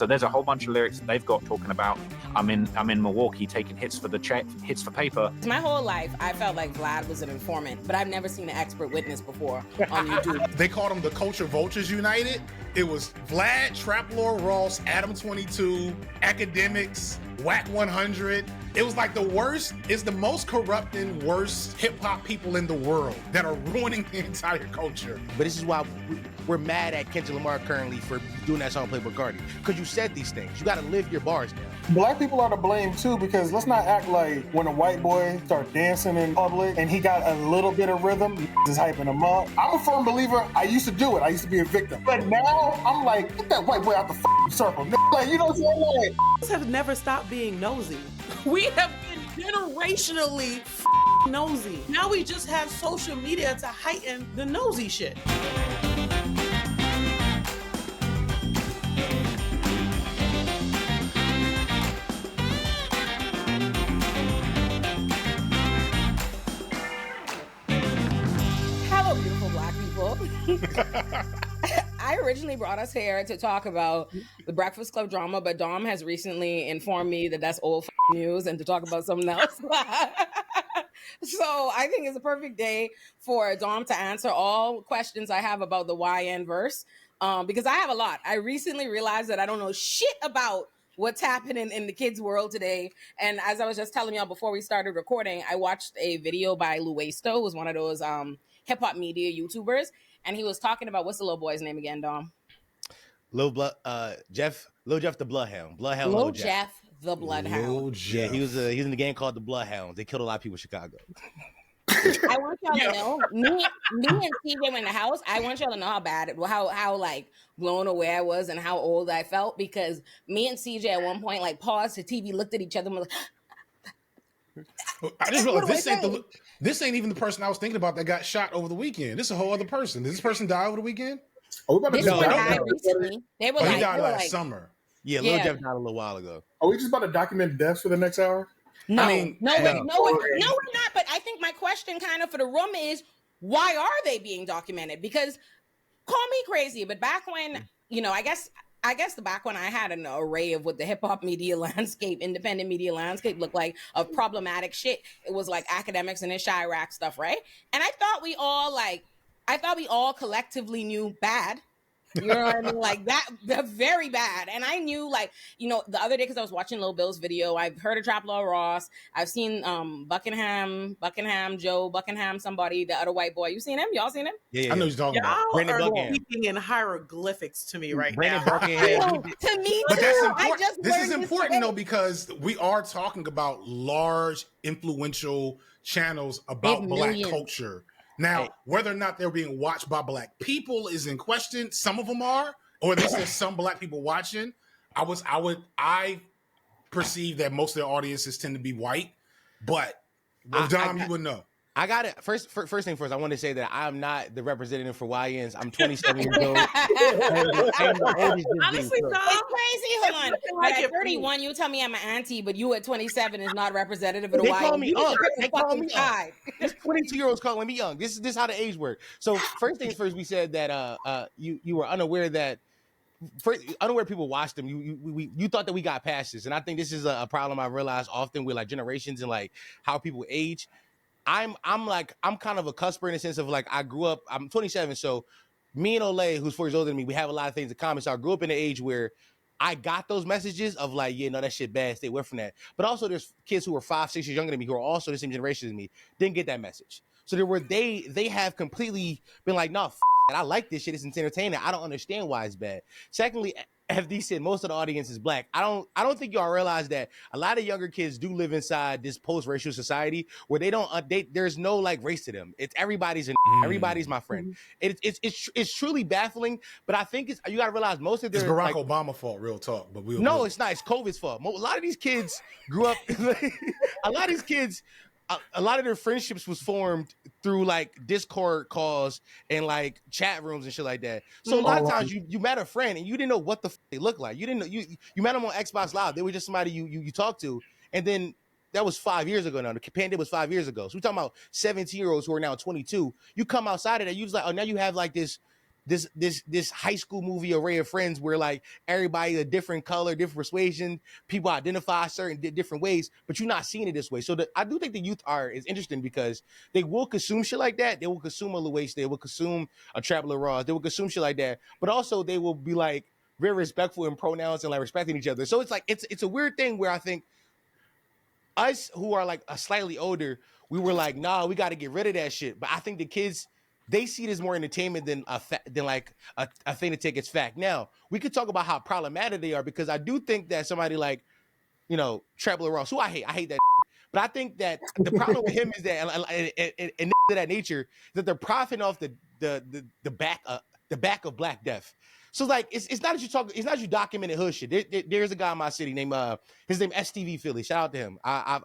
So there's a whole bunch of lyrics that they've got talking about I'm in Milwaukee taking hits for paper. My whole life, I felt like Vlad was an informant, but I've never seen an expert witness before on YouTube. They called them the Culture Vultures United. It was Vlad, Trap Lord Ross, Adam 22, Academics, Whack 100. It was like the worst, it's the most corrupt and worst hip-hop people in the world that are ruining the entire culture. But this is why we're mad at Kendrick Lamar currently for doing that song Playboy Cardi. Because you said these things. You got to live your bars now. Black people are to blame too, because let's not act like when a white boy starts dancing in public and he got a little bit of rhythm, just hyping him up. I'm a firm believer. I used to do it. I used to be a victim. But now I'm like, get that white boy out the circle. Like, you know what I'm saying? Like, have never stopped being nosy. We have been generationally nosy. Now we just have social media to heighten the nosy shit. Hello, beautiful Black people. I originally brought us here to talk about the Breakfast Club drama, but Dom has recently informed me that that's old news and to talk about something else. So I think it's a perfect day for Dom to answer all questions I have about the YN verse, because I have a lot. I recently realized that I don't know shit about what's happening in the kids' world today. And as I was just telling y'all before we started recording, I watched a video by Luesto, who's one of those hip-hop media YouTubers. And he was talking about, what's the little boy's name again, Dom? Jeff the Bloodhound. Lil Jeff the Bloodhound. Lil Jeff. Yeah, he was in the game called the Bloodhounds. They killed a lot of people in Chicago. I want y'all to know, me and TJ were in the house. I want y'all to know how bad it was, how like blown away I was and how old I felt, because me and CJ at one point like paused the TV, looked at each other and was like, I just realized this ain't even the person I was thinking about that got shot over the weekend. This is a whole other person. Did this person die over the weekend? This one died recently. They were he died last summer. Yeah, Lil Jeff died a little while ago. Are we just about to document deaths for the next hour? No, we're not. But I think my question kind of for the room is, why are they being documented? Because call me crazy, but back when, I guess the back when I had an array of what the hip hop media landscape, independent media landscape looked like of problematic shit, it was like academics and this Chirac stuff, right? And I thought we all collectively knew bad. You know what I mean? Like that, very bad. And I knew, like, the other day, because I was watching Lil Bill's video, I've heard of Trap Law Ross. I've seen Buckingham, somebody, the other white boy. You seen him? Y'all seen him? Yeah. I know you're talking about. Brandon Buckingham. Speaking in hieroglyphics to me right now. Buckingham. To me, But too. that's important. This is learned important though, because we are talking about large, influential channels about Black culture. Now, whether or not they're being watched by Black people is in question. Some of them are, or at least there's some Black people watching. I perceive that most of their audiences tend to be white, but Dom, you would know. I got it. First thing first, I want to say that I'm not the representative for YNs. I'm 27 years old. Honestly, Dom, it's crazy. Hold on. Like at 31, you tell me I'm an auntie, but you at 27 is not representative of the YN. They call me young. This 22-year-old's calling me young. This is how the age works. So first things first, we said that you were unaware that unaware people watched them. You thought that we got past this, and I think this is a problem I realize often with like generations and like how people age. I'm kind of a cusper in the sense of like I grew up. I'm 27, so me and Olay, who's 4 years older than me, we have a lot of things in common. So I grew up in an age where I got those messages of like, that shit bad, stay away from that. But also there's kids who are 5, 6 years younger than me who are also the same generation as me, didn't get that message. So they have completely been like, no, that. I like this shit. It's entertaining. I don't understand why it's bad. Secondly, FD said most of the audience is Black. I don't think y'all realize that a lot of younger kids do live inside this post-racial society where they don't there's no like race to them. It's everybody's my friend. It's truly baffling, but I think you got to realize most of their it's Barack Obama's fault, real talk. But it's not. It's COVID's fault. A lot of these kids grew up. A lot of their friendships was formed through like Discord calls and like chat rooms and shit like that. So a lot of times you met a friend and you didn't know what the they looked like. You didn't know you met them on Xbox Live. They were just somebody you talked to, and then that was 5 years ago. Now the pandemic was 5 years ago. So we're talking about 17-year-olds who are now 22. You come outside of that, you just like, oh, now you have like this this high school movie Array of Friends where like everybody a different color, different persuasion, people identify certain different ways, but you're not seeing it this way. So I do think the youth is interesting because they will consume shit like that. They will consume a Louis, they will consume a Traveler Ross, they will consume shit like that, but also they will be like very respectful in pronouns and like respecting each other. So it's like it's a weird thing where I think us who are like a slightly older, we were like, nah, we got to get rid of that shit. But I think the kids, they see it as more entertainment than like a thing to take as fact. Now, we could talk about how problematic they are because I do think that somebody like, you know, Traveler Ross, who I hate that. But I think that the problem with him is that, and of that nature, that they're profiting off the back of Black Death. So like it's not as you documented hood shit. There's a guy in my city named his name STV Philly. Shout out to him. I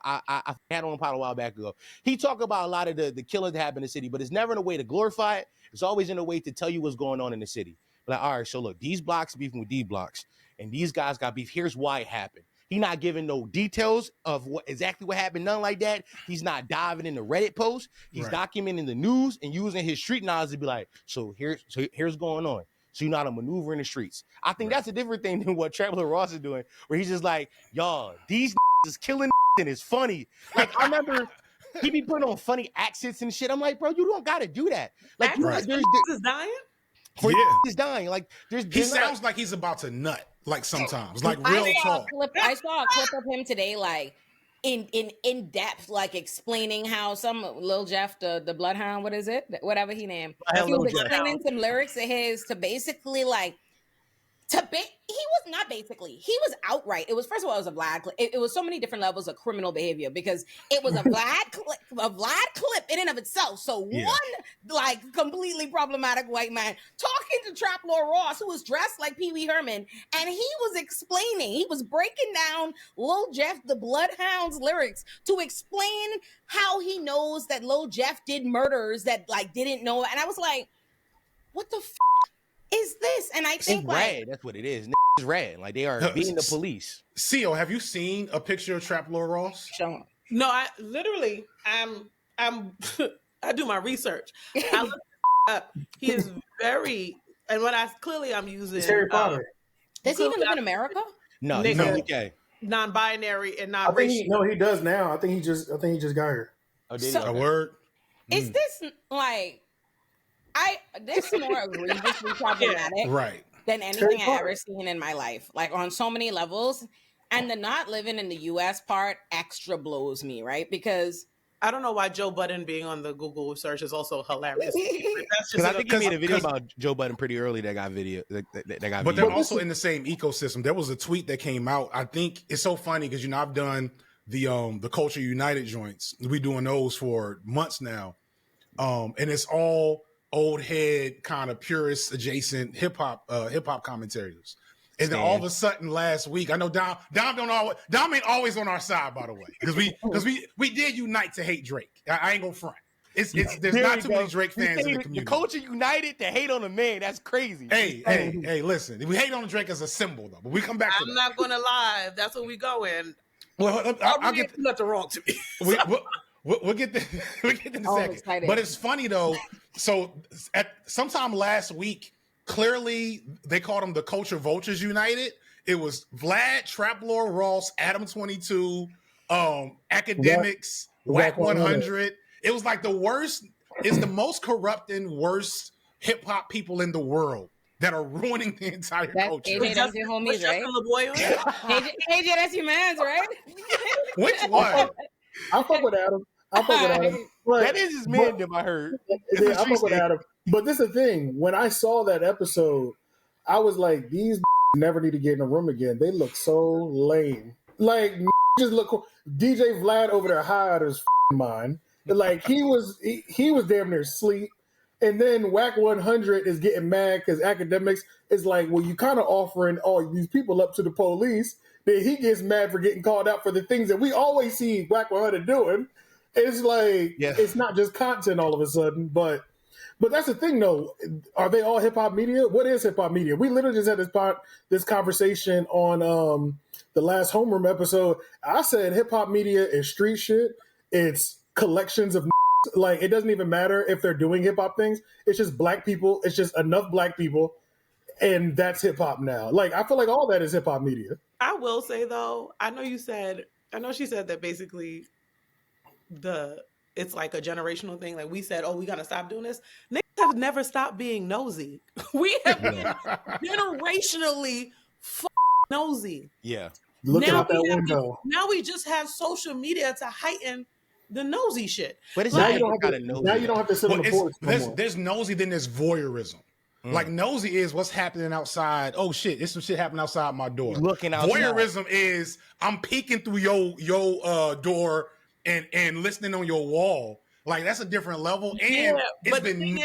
had on a pod a while back ago. He talked about a lot of the killings that happen in the city, but it's never in a way to glorify it. It's always in a way to tell you what's going on in the city. Like, all right, so look, these blocks beefing with these blocks, and these guys got beef. Here's why it happened. He's not giving no details of what happened, nothing like that. He's not diving into Reddit posts. He's documenting the news and using his street knowledge to be like, so here's going on. So you know how to maneuver in the streets. I think that's a different thing than what Traveler Ross is doing, where he's just like, y'all, these is killing and it's funny. Like, I remember he be putting on funny accents and shit. I'm like, bro, you don't got to do that. Like, there's is dying? He's dying. Like, he sounds like he's about to nut, like sometimes, like real talk. I saw a clip of him today, like, in depth, like explaining how some Lil Jeff, the Bloodhound, what is it? Whatever he named. He was explaining some lyrics of his to basically like he was not basically, he was outright. It was, first of all, it was a Vlad clip. It was so many different levels of criminal behavior because it was a Vlad clip in and of itself. So one like completely problematic white man talking to Traveler Ross, who was dressed like Pee Wee Herman, and he was explaining, he was breaking down Lil Jeff the Bloodhound's lyrics to explain how he knows that Lil Jeff did murders that like didn't know. And I was like, what the is this? And I think it's like rad. That's what it is. It's rad. Like they are being the police. CEO, have you seen a picture of Traveler Ross? No, I literally I do my research. I look up. He is very, and when I'm using Harry Potter. Does he even live in America? No, he's in the UK. Non-binary and non-racial. No, he does now. I think he just got here. Oh, did So- he? A word? Is this like this more egregiously problematic Right. than anything I've ever seen in my life, like on so many levels. And the not living in the US part extra blows me, right? Because I don't know why Joe Budden being on the Google search is also hilarious. Because I think he made a video about Joe Budden pretty early that got video. But they're also in the same ecosystem. There was a tweet that came out. I think it's so funny because I've done the Culture United joints. We're doing those for months now, and it's all old head kind of purist adjacent hip hop commentators. And then all of a sudden last week, I know Dom ain't always on our side, by the way, because we did unite to hate Drake. I ain't gonna front. There's not too many Drake fans in the community. The Culture United to hate on the man, that's crazy. Hey, listen, we hate on Drake as a symbol though, but we come back to I'm not gonna lie, that's where we go in. Well, I'll get nothing wrong to me. We'll get there in a second. Excited. But it's funny though. So at sometime last week, clearly they called them the Culture Vultures United. It was Vlad, Traveler Ross, Adam 22, Academics, Whack 100. It was like the worst. It's the most corrupt and worst hip hop people in the world that are ruining the entire culture. AJ, that's your homies, right? AJ, that's your man's, right? Which one? I fuck with Adam. But, that is his man, I heard. Yeah, I fuck with Adam. But this is the thing. When I saw that episode, I was like, these never need to get in a room again. They look so lame. Like, just look cool. DJ Vlad over there high out of his mind. Like, he was damn near asleep. And then Whack 100 is getting mad because Academics is like, well, you kind of offering all these people up to the police. Then he gets mad for getting called out for the things that we always see Whack 100 doing. It's like, It's not just content all of a sudden, but that's the thing though. Are they all hip hop media? What is hip hop media? We literally just had this conversation on the last homeroom episode. I said hip hop media is street shit. It's collections of like it doesn't even matter if they're doing hip hop things. It's just black people. It's just enough black people, and that's hip hop now. Like I feel like all that is hip hop media. I will say though, I know she said that basically it's like a generational thing. Like we said, oh, we gotta stop doing this. Niggas have never stopped being nosy. We have been generationally nosy. Yeah. Looking out that window. Now we just have social media to heighten the nosy shit. But it's Now not you don't have to sit on the porch. There's nosy, then there's voyeurism. Like nosy is what's happening outside. Oh shit, there's some shit happening outside my door. Looking outside. Voyeurism is I'm peeking through your door and listening on your wall. Like that's a different level. And it's been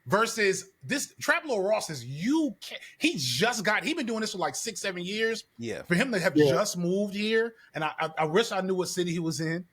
versus this Trap Lord Ross is he been doing this for like 6-7 years. Yeah. For him to have just moved here, and I wish I knew what city he was in.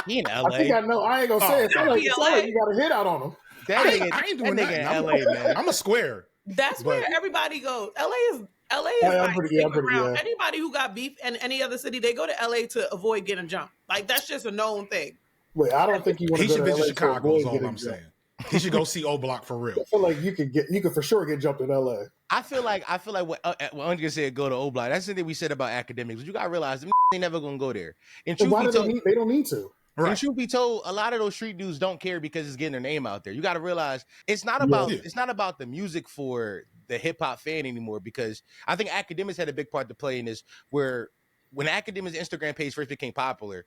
He in LA. I think I know. I ain't gonna say it. It's like you got a hit out on him. I ain't doing that. In LA, man. I'm a square. That's where everybody goes. LA is around. Anybody who got beef in any other city, they go to LA to avoid getting jumped. Like that's just a known thing. Wait, I don't think you want to go to LA. Chicago is all I'm saying. He should go see O Block for real. I feel like you could for sure get jumped in LA. I feel like what Andrea said, go to O Block. That's the thing we said about academics. But you gotta realize them ain't never gonna go there. And why do they don't need to. Right. And truth be told, a lot of those street dudes don't care because it's getting their name out there. You got to realize it's not about the music for the hip hop fan anymore. Because I think academics had a big part to play in this. Where when academics' Instagram page first became popular,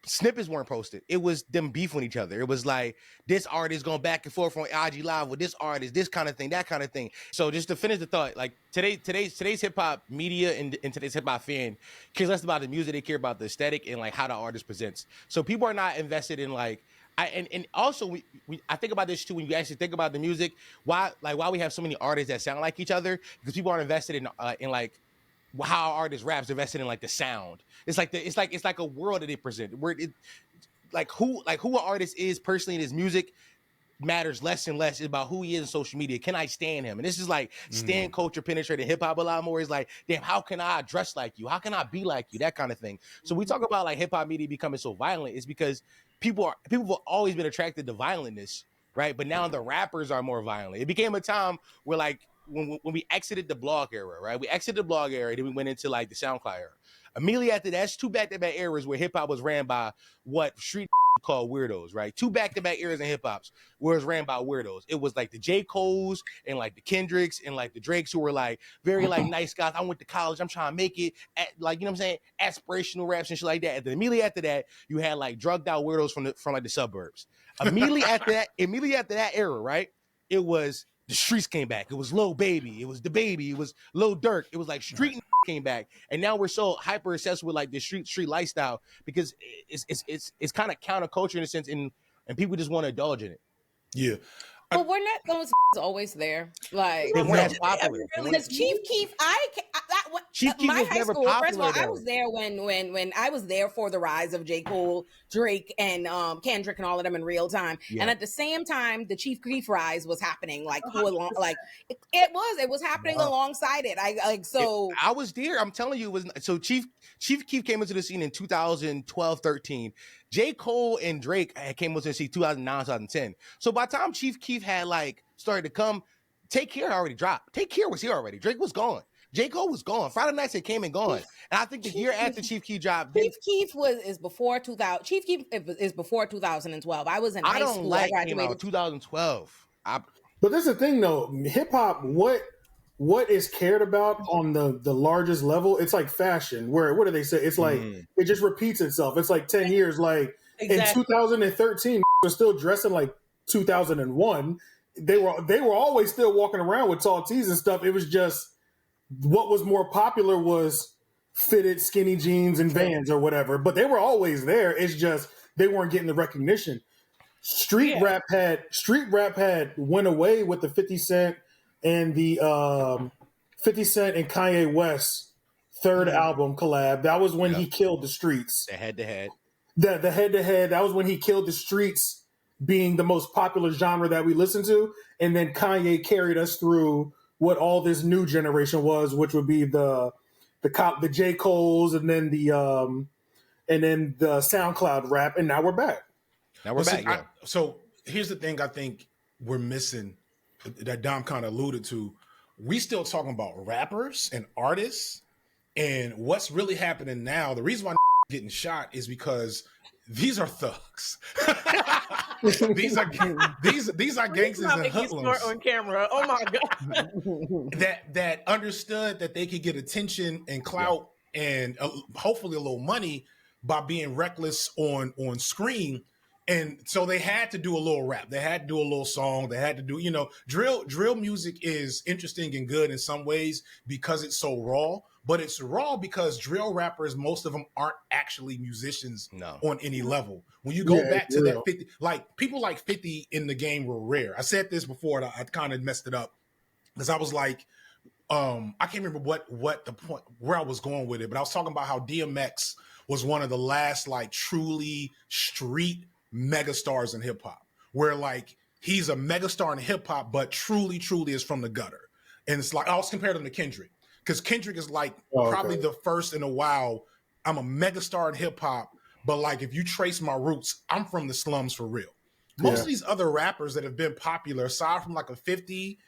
snippets weren't posted. It was them beefing each other. It was like this artist going back and forth on IG Live with this artist, this kind of thing, that kind of thing. So just to finish the thought, like today's hip hop media and today's hip hop fan cares less about the music. They care about the aesthetic and like how the artist presents. So people are not invested in like and also I think about this too when you actually think about the music. Why we have so many artists that sound like each other, because people aren't invested in like how artists raps, invested in like the sound. It's like a world that they present where it like who an artist is personally in his music matters less and less. It's about who he is in social media. Can I stand him? And this is like stand culture penetrating hip hop a lot more. It's like, damn, how can I dress like you? How can I be like you? That kind of thing. So we talk about like hip hop media becoming so violent. It's because people have always been attracted to violentness, right? But now the rappers are more violent. It became a time where like when we exited the blog era, right? We exited the blog era, then we went into like the SoundCloud era. Immediately after that, that's two back-to-back eras where hip-hop was ran by what street call weirdos, right? Two back-to-back eras in hip-hops where it was ran by weirdos. It was like the J. Coles and like the Kendricks and like the Drakes who were like very like nice guys. I went to college, I'm trying to make it, like, you know what I'm saying? Aspirational raps and shit like that. And then immediately after that, you had like drugged out weirdos from like the suburbs. Immediately after that era, right? It was the streets came back. It was Lil Baby. It was the Baby. It was Lil Durk. It was like street came back, and now we're so hyper obsessed with like the street lifestyle because it's kind of counterculture in a sense, and people just want to indulge in it. Yeah. But we're not those always there. Like they weren't as popular. Because Chief Keef, Chief Keef was high never school. popular. First of all, I was there when I was there for the rise of J. Cole, Drake, and Kendrick, and all of them in real time. Yeah. And at the same time, the Chief Keef rise was happening. Like it was happening alongside it. I was there. I'm telling you, it was so Chief Keef came into the scene in 2012-13. J. Cole and Drake came into the scene 2009-2010. So by the time Chief Keef had like started to come, Take Care already dropped. Take Care was here already. Drake was gone. J. Cole was gone. Friday Nights it came and gone. And I think the year after Chief Keef dropped, Chief Keef is before 2000. Chief Keef is before 2012. I was in high school. I came out 2012. But this is the thing though, hip hop. What is cared about on the largest level? It's like fashion. Where what do they say? It's like it just repeats itself. It's like 10 years. Like in 2013, was still dressing like 2001. They were always still walking around with tall tees and stuff. It was just what was more popular was fitted skinny jeans and Vans or whatever. But they were always there. It's just they weren't getting the recognition. Street rap had went away with the 50 Cent and the 50 Cent and Kanye West third album collab. That was when he killed the streets. The head-to-head. The head-to-head. That was when he killed the streets, being the most popular genre that we listened to. And then Kanye carried us through what all this new generation was, which would be the J. Coles and then the and then the SoundCloud rap, and now we're back. Now we're back. So here's the thing I think we're missing that Dom kind of alluded to. We still talking about rappers and artists, and what's really happening now. The reason why getting shot is because these are thugs. these are gangsters and hoodlums on camera. Oh my god! that understood that they could get attention and clout and hopefully a little money by being reckless on screen. And so they had to do a little rap. They had to do a little song. They had to do, drill music is interesting and good in some ways because it's so raw. But it's raw because drill rappers, most of them aren't actually musicians on any level. When you go back to that 50, like people like 50 in the game were rare. I said this before, and I kind of messed it up because I was like, I can't remember what the point where I was going with it, but I was talking about how DMX was one of the last like truly street megastars in hip hop, where like he's a megastar in hip hop, but truly is from the gutter. And it's like I was comparing him to Kendrick. Because Kendrick is like probably the first in a while. I'm a megastar in hip hop, but like if you trace my roots, I'm from the slums for real. Most of these other rappers that have been popular, aside from like a 50,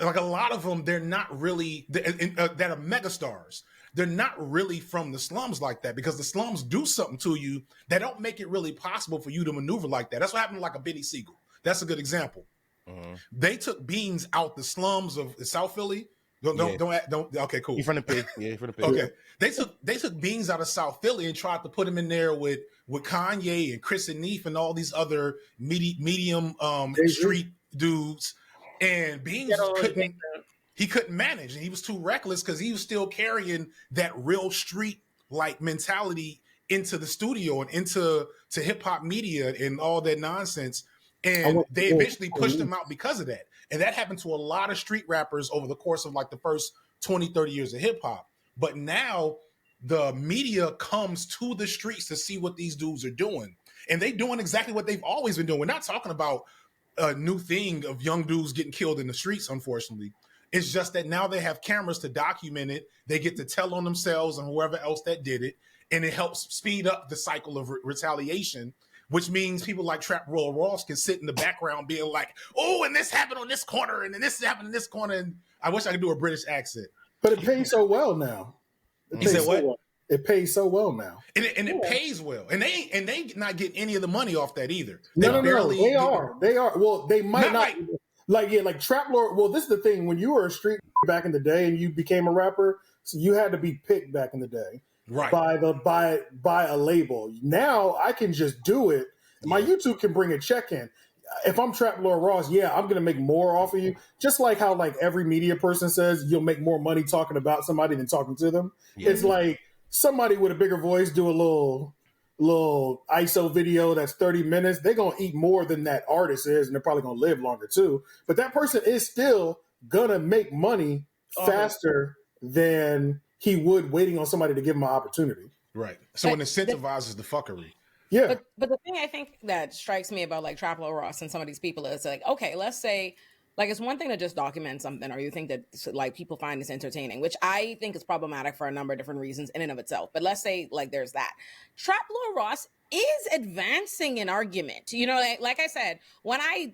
like a lot of them, they're not really that are megastars. They're not really from the slums like that because the slums do something to you that don't make it really possible for you to maneuver like that. That's what happened to like a Benny Siegel. That's a good example. They took Beans out the slums of South Philly. Don't. Okay, cool. You from the pig? Yeah, from the pig. Okay, they took Beans out of South Philly and tried to put him in there with Kanye and Chris and Neef and all these other medium street dudes, and Beans couldn't manage, and he was too reckless because he was still carrying that real street like mentality into the studio and into hip hop media and all that nonsense. And they eventually pushed him out because of that. And that happened to a lot of street rappers over the course of like the first 20, 30 years of hip hop. But now the media comes to the streets to see what these dudes are doing. And they doing exactly what they've always been doing. We're not talking about a new thing of young dudes getting killed in the streets, unfortunately. It's just that now they have cameras to document it. They get to tell on themselves and whoever else that did it. And it helps speed up the cycle of retaliation, which means people like Trap Royal Ross can sit in the background being like, oh, and this happened on this corner, and then this happened in this corner. And I wish I could do a British accent. But it pays so well now. You said what? Well. It pays so well now. And it pays well. And they not getting any of the money off that either. No. They are. Well, they might not. Like Trap Lord. Well, this is the thing. When you were a street back in the day and you became a rapper, so you had to be picked back in the day. Right. By a label. Now I can just do it. My YouTube can bring a check in. If I'm Trap Lord Ross, I'm gonna make more off of you. Just like how like every media person says you'll make more money talking about somebody than talking to them. Yeah. It's like somebody with a bigger voice do a little ISO video that's 30 minutes. They're gonna eat more than that artist is, and they're probably gonna live longer too. But that person is still gonna make money faster than he would waiting on somebody to give him an opportunity. Right. So it incentivizes the fuckery. Yeah. But the thing I think that strikes me about like Trap Lord Ross and some of these people is like, okay, let's say like it's one thing to just document something, or you think that like people find this entertaining, which I think is problematic for a number of different reasons in and of itself. But let's say like there's that. Trap Lord Ross is advancing an argument. You know, like I said, when I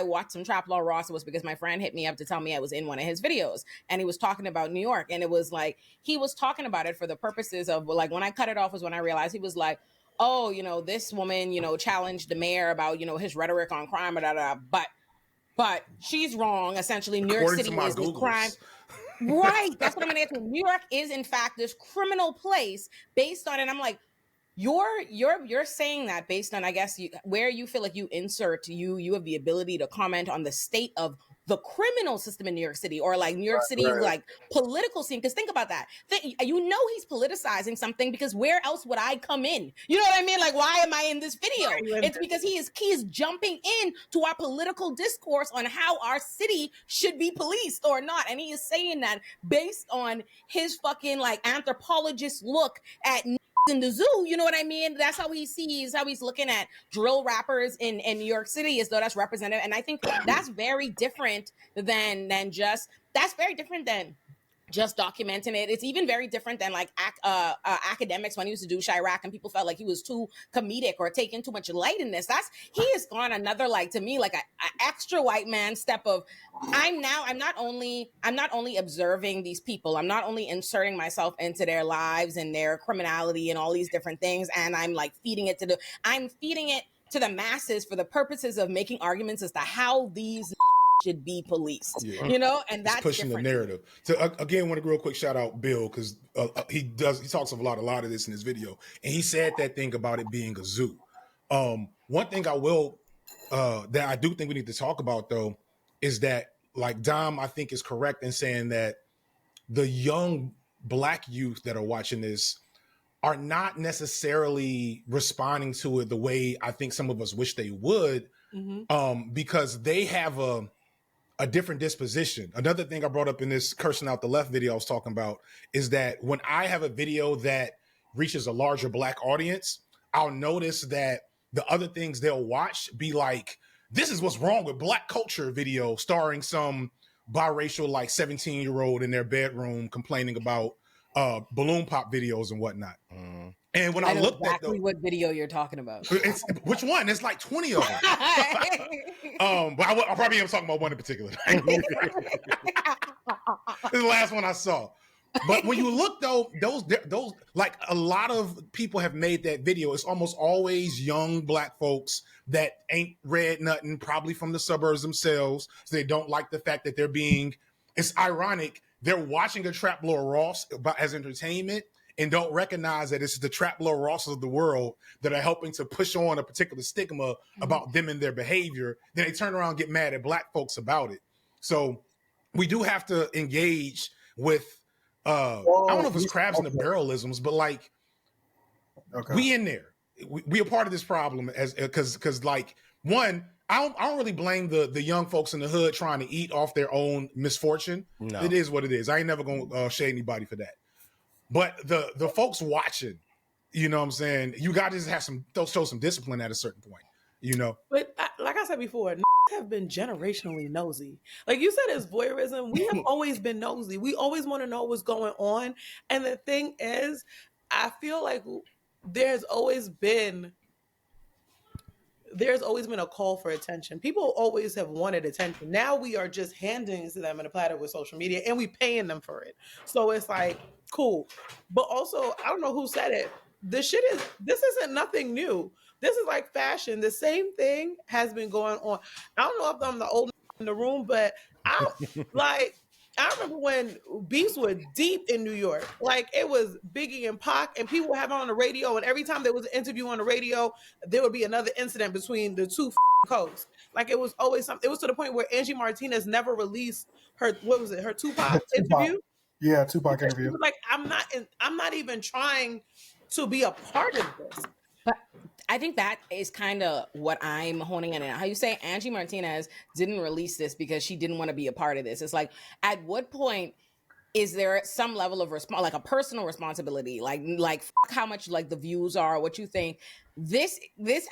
watched some Trap Lord Ross, it was because my friend hit me up to tell me I was in one of his videos, and he was talking about New York, and it was like he was talking about it for the purposes of like when I cut it off was when I realized he was like, oh, this woman, challenged the mayor about, his rhetoric on crime, but she's wrong. Essentially, New York City is this crime. Right. That's what I'm going to answer. New York is, in fact, this criminal place based on, and I'm like, you're saying that based on, I guess, where you feel like you insert, you have the ability to comment on the state of the criminal system in New York City, or like New York City, like political scene. Because think about that. He's politicizing something, because where else would I come in? You know what I mean? Like, why am I in this video? It's because he is jumping in to our political discourse on how our city should be policed or not. And he is saying that based on his fucking like anthropologist look at in the zoo, you know what I mean? That's how he sees, how he's looking at drill rappers in New York City, as though that's representative. And I think that's very different than just documenting it. It's even very different than like academics when he used to do Chirac and people felt like he was too comedic or taking too much light in this. He has gone another, like, to me, like a extra white man step of I'm not only observing these people, I'm not only inserting myself into their lives and their criminality and all these different things, and I'm like feeding it to the masses for the purposes of making arguments as to how these should be policed, and that's pushing the narrative. So again, want to real quick shout out Bill, because he talks a lot of this in his video, and he said that thing about it being a zoo. One thing I will that I do think we need to talk about though is that, like, Dom, I think, is correct in saying that the young Black youth that are watching this are not necessarily responding to it the way I think some of us wish they would, because they have a different disposition. Another thing I brought up in this Cursing Out the Left video I was talking about is that when I have a video that reaches a larger Black audience, I'll notice that the other things they'll watch be like, this is what's wrong with Black culture video starring some biracial, like 17-year-old in their bedroom complaining about balloon pop videos and whatnot. And when I know looked exactly what video you're talking about. Which one? There's like 20 of them. But I probably am talking about one in particular. This is the last one I saw. But when you look though, those like a lot of people have made that video. It's almost always young Black folks that ain't read nothing, probably from the suburbs themselves. So they don't like the fact that they're being. It's ironic. They're watching a Trap Lord Ross as entertainment and don't recognize that it's the Trap Lord Rosses of the world that are helping to push on a particular stigma about them and their behavior. Then they turn around and get mad at Black folks about it. So we do have to engage with, I don't know if it's crabs in the barrelisms, but like, we in there. We are part of this problem because like, one, I don't really blame the young folks in the hood trying to eat off their own misfortune. No. It is what it is. I ain't never gonna shade anybody for that. But the folks watching, you know what I'm saying? You got to just have show some discipline at a certain point, But like I said before, have been generationally nosy. Like you said, it's voyeurism. We have always been nosy. We always want to know what's going on. And the thing is, I feel like there's always been a call for attention. People always have wanted attention. Now we are just handing it to them in a platter with social media, and we paying them for it. So it's like, cool. But also, I don't know who said it. This isn't nothing new. This is like fashion. The same thing has been going on. I don't know if I'm the old in the room, but I remember when beefs were deep in New York. Like, it was Biggie and Pac, and people would have it on the radio, and every time there was an interview on the radio, there would be another incident between the two coasts. Like, it was always something. It was to the point where Angie Martinez never released her Tupac interview? Yeah, Tupac interview. Like, I'm not even trying to be a part of this. But I think that is kind of what I'm honing in on. How you say Angie Martinez didn't release this because she didn't want to be a part of this. It's like, at what point is there some level of like a personal responsibility? Like how much like the views are, what you think. This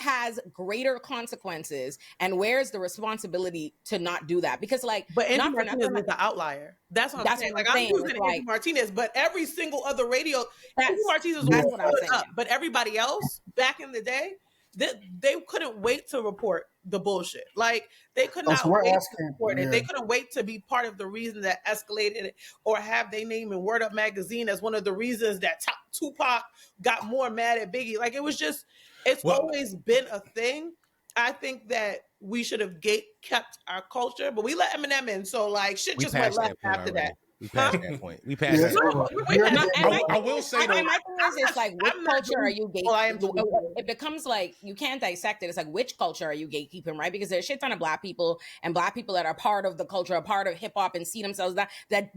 has greater consequences, and where's the responsibility to not do that? Because like, but Angie Martinez was the outlier. That's what I'm saying. Like, I'm using Angie Martinez, but every single other radio, Angie Martinez was what I'm saying. But everybody else back in the day, they couldn't wait to report the bullshit. Like, they could not wait to report it. They couldn't wait to be part of the reason that escalated it, or have their name in Word Up magazine as one of the reasons that Tupac got more mad at Biggie. Like, it was just, it's always been a thing. I think that we should have kept our culture, but we let Eminem in. So like, shit just went left after that. We passed that point. We passed that point. I will say my thing is, it's like, which culture are you gatekeeping? It becomes like, you can't dissect it. It's like, which culture are you gatekeeping, right? Because there's a shit ton of Black people that are part of the culture, a part of hip hop, and see themselves that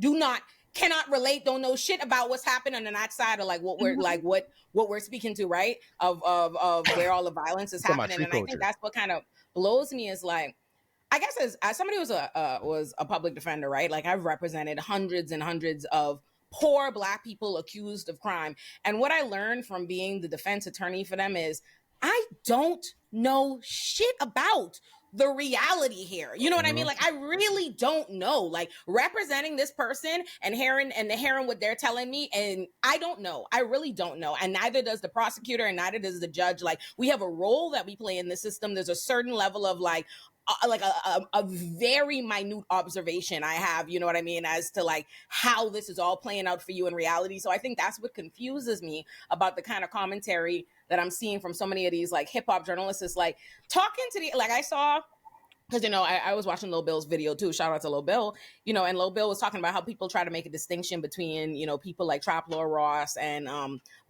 cannot relate, don't know shit about what's happening on that side of like what we're like what we're speaking to, right? Of where all the violence is happening. And I think that's what kind of blows me is like, I guess as somebody who was a public defender, right? Like, I've represented hundreds and hundreds of poor Black people accused of crime. And what I learned from being the defense attorney for them is, I don't know shit about the reality here. You know what I mean? Like, I really don't know. Like, representing this person and hearing what they're telling me, and I don't know. I really don't know. And neither does the prosecutor, and neither does the judge. Like, we have a role that we play in the system. There's a certain level of like a very minute observation I have, you know what I mean, as to like how this is all playing out for you in reality. So I think that's what confuses me about the kind of commentary that I'm seeing from so many of these like hip hop journalists, is like talking to the, like I saw, because, you know, I was watching Lil Bill's video too. Shout out to Lil Bill, you know, and Lil Bill was talking about how people try to make a distinction between, you know, people like Trap Lord Ross and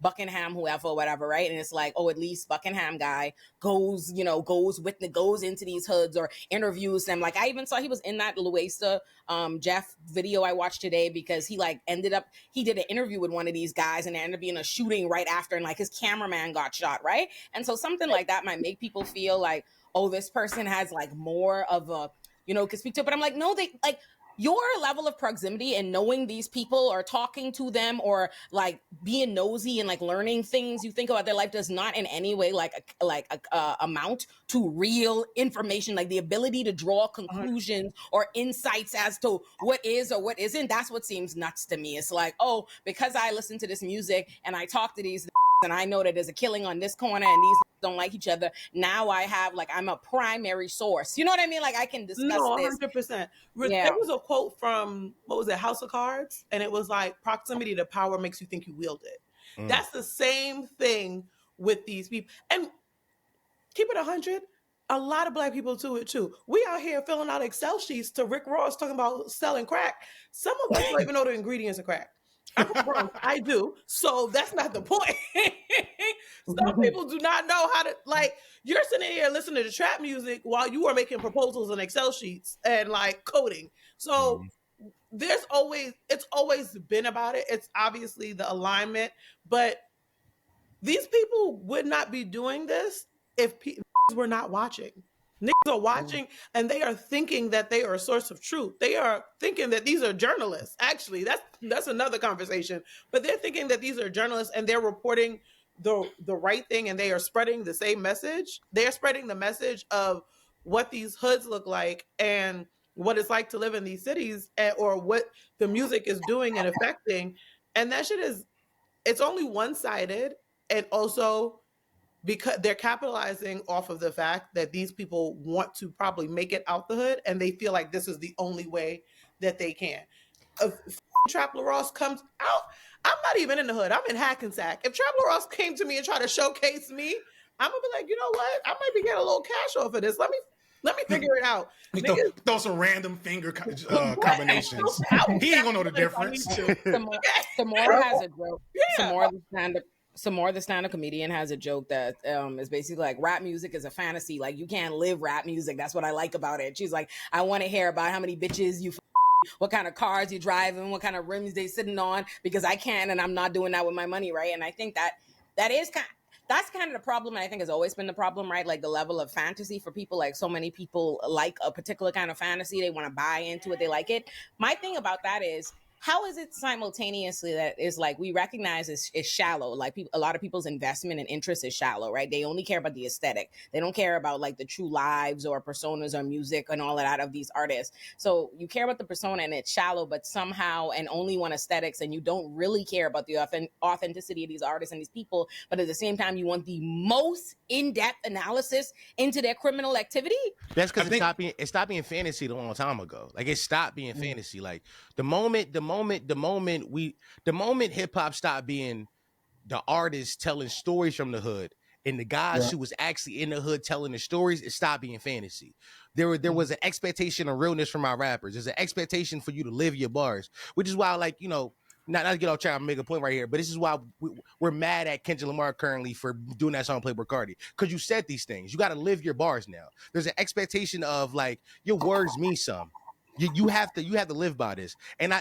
Buckingham, whoever, whatever, right? And it's like, oh, at least Buckingham guy goes into these hoods or interviews them. Like, I even saw he was in that Luesta Jeff video I watched today, because he like he did an interview with one of these guys, and there ended up being a shooting right after, and like his cameraman got shot, right? And so something like that might make people feel like, oh, this person has like more of a, you know, could speak to it. But I'm like, no, they like your level of proximity and knowing these people or talking to them or like being nosy and like learning things you think about their life does not in any way amount to real information, like the ability to draw conclusions or insights as to what is or what isn't. That's what seems nuts to me. It's like, oh, because I listen to this music and I talk to these and I know that there's a killing on this corner and these don't like each other, now I have like, I'm a primary source, you know what I mean? Like, I can discuss this. 100%. There was a quote from, what was it, House of Cards, and it was like, proximity to power makes you think you wield it. That's the same thing with these people. And keep it 100, a lot of Black people do it too. We out here filling out Excel sheets to Rick Ross talking about selling crack. Some of us don't even know the ingredients of crack. I'm from Bronx. I do. So that's not the point. Some people do not know how to, like, you're sitting here listening to trap music while you are making proposals and Excel sheets and like coding. So it's always been about it. It's obviously the alignment, but these people would not be doing this if were not watching. Niggas are watching and they are thinking that they are a source of truth. They are thinking that these are journalists. Actually, that's another conversation. But they're thinking that these are journalists and they're reporting the right thing, and they are spreading the same message. They're spreading the message of what these hoods look like and what it's like to live in these cities, or what the music is doing and affecting. And that shit it's only one-sided, and also because they're capitalizing off of the fact that these people want to probably make it out the hood, and they feel like this is the only way that they can. If Trap Ross comes out, I'm not even in the hood. I'm in Hackensack. If Trap Ross came to me and tried to showcase me, I'm gonna be like, you know what? I might be getting a little cash off of this. Let me figure it out. Throw some random finger combinations. He ain't gonna know the difference. Samora has a joke. Samora, the stand-up comedian, has a joke that is basically like, rap music is a fantasy. Like, you can't live rap music. That's what I like about it. She's like, I want to hear about how many bitches you what kind of cars you driving, what kind of rims they sitting on, because I can't, and I'm not doing that with my money, right? And I think that's kind of the problem, and I think has always been the problem, right? Like, the level of fantasy for people, like, so many people like a particular kind of fantasy. They want to buy into it. They like it. My thing about that is, how is it simultaneously that is like, we recognize is shallow? Like, a lot of people's investment and interest is shallow, right? They only care about the aesthetic. They don't care about like the true lives or personas or music and all of that of these artists. So you care about the persona and it's shallow, but somehow, and only want aesthetics, and you don't really care about the authenticity of these artists and these people. But at the same time, you want the most in-depth analysis into their criminal activity. That's because it stopped being fantasy a long time ago. Like, it stopped being fantasy. Like, the moment hip hop stopped being the artists telling stories from the hood and the guys who was actually in the hood telling the stories, it stopped being fantasy. There was an expectation of realness from our rappers. There's an expectation for you to live your bars, which is why, like, you know, not to get off track, I'm make a point right here, but this is why we're mad at Kendrick Lamar currently for doing that song Playboy Cardi, because you said these things. You got to live your bars now. There's an expectation of like, your words mean something. You have to live by this, and I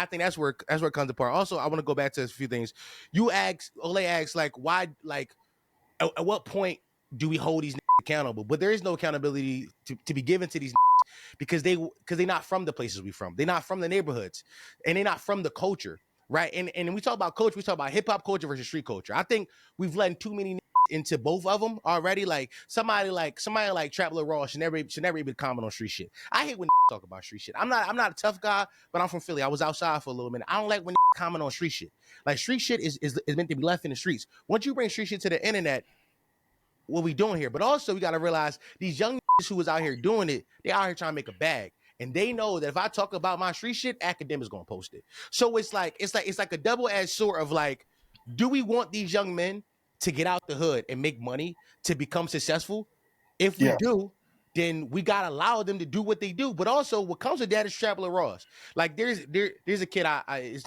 think that's where it comes apart. Also, I want to go back to a few things. Olay asks, like, why, like, at what point do we hold these accountable? But there is no accountability to be given to these because they're not from the places we from. They're not from the neighborhoods, and they're not from the culture, right? And when we talk about culture, we talk about hip hop culture versus street culture. I think we've let too many into both of them already. Like somebody like Trap Lil Raw should never even comment on street shit. I hate when talk about street shit. I'm not a tough guy, but I'm from Philly. I was outside for a little minute. I don't like when comment on street shit. Like street shit is meant to be left in the streets. Once you bring street shit to the internet, what we doing here? But also we got to realize these young who was out here doing it, they out here trying to make a bag. And they know that if I talk about my street shit, academics gonna post it. So it's like a double-edged sword of like, do we want these young men to get out the hood and make money to become successful? If we do, then we gotta allow them to do what they do. But also, what comes with that is Trap Lil Ross. Like there's a kid.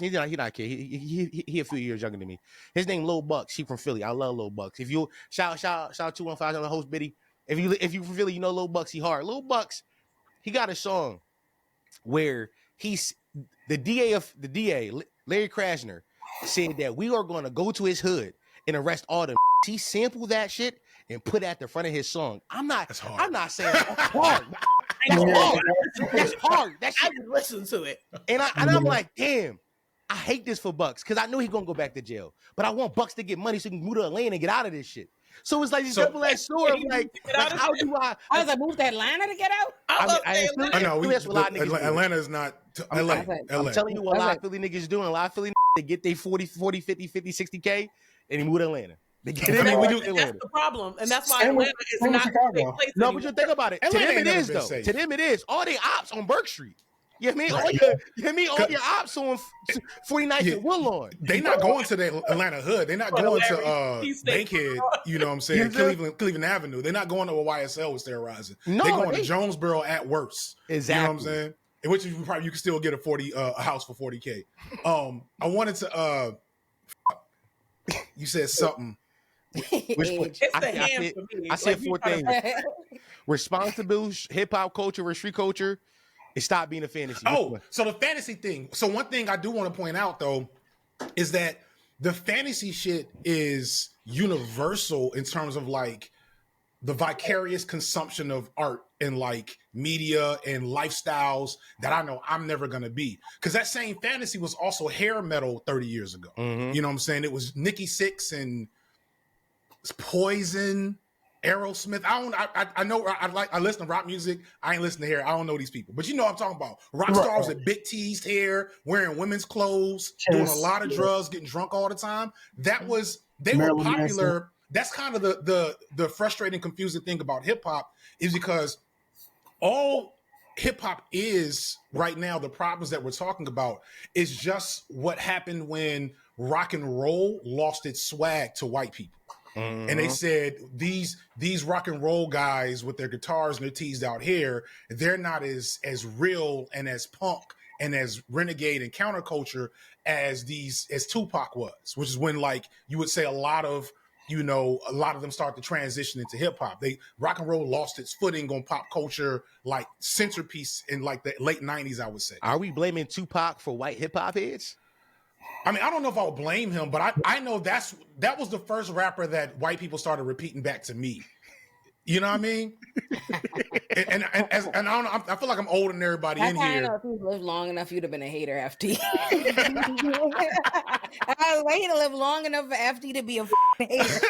He's not a kid. He a few years younger than me. His name Lil Bucks. He from Philly. I love Lil Bucks. If you shout 215 on the host Biddy. If you from Philly, you know Lil Bucks. He hard. Lil Bucks. He got a song where he's the DA Larry Krasner said that we are going to go to his hood and arrest all them. He sampled that shit and put it at the front of his song. I'm not saying that's hard. That's hard. That shit. I would listen to it. And I'm like, damn, I hate this for Bucks because I know he's gonna go back to jail. But I want Bucks to get money so he can move to Atlanta and get out of this shit. So it's like this double-edged sword. Like how do I was I moved to Atlanta to get out? I know Atlanta is not LA. I'm telling you what a lot of Philly niggas doing. A lot of Philly niggas, they get their 40, 50, 60K and they move to Atlanta. That's the problem, and that's why Atlanta is not a big place. No, but you think about it. To them it is though. To them it is. All they ops on Burke Street. You know what I mean? All your ops on 49th and Woodlawn. They not going to the Atlanta hood. They're not going to Bankhead, you know what I'm saying? Cleveland Avenue. They're not going to a YSL with terrorizing. No, they're going to Jonesboro at worst. Exactly. You know what I'm saying? In which you can still get a house for 40K. I wanted to you said something. I said four things. Responsible hip hop culture or street culture. It stopped being a fantasy. So the fantasy thing. So one thing I do want to point out though is that the fantasy shit is universal in terms of like the vicarious consumption of art and like media and lifestyles that I know I'm never gonna be. Because that same fantasy was also hair metal 30 years ago. Mm-hmm. You know what I'm saying? It was Nikki Sixx and Poison, Aerosmith. I know I listen to rock music. I ain't listen to hair. I don't know these people, but you know what I'm talking about. Rock stars with big teased hair, wearing women's clothes, doing a lot of drugs, getting drunk all the time. They were popular. That's kind of the frustrating, confusing thing about hip hop is because all hip hop is right now, the problems that we're talking about is just what happened when rock and roll lost its swag to white people. Mm-hmm. And they said these rock and roll guys with their guitars and their teased out hair, they're not as real and as punk and as renegade and counterculture as Tupac was, which is when like you would say a lot of them start to transition into hip hop. Rock and roll lost its footing on pop culture, like centerpiece in like the late 90s, I would say. Are we blaming Tupac for white hip hop heads? I mean, I don't know if I would blame him, but I know that was the first rapper that white people started repeating back to me. You know what I mean? and I don't know, I feel like I'm older than everybody in here. I know if you lived long enough, you'd have been a hater, FT. I was waiting to live long enough for FT to be a hater.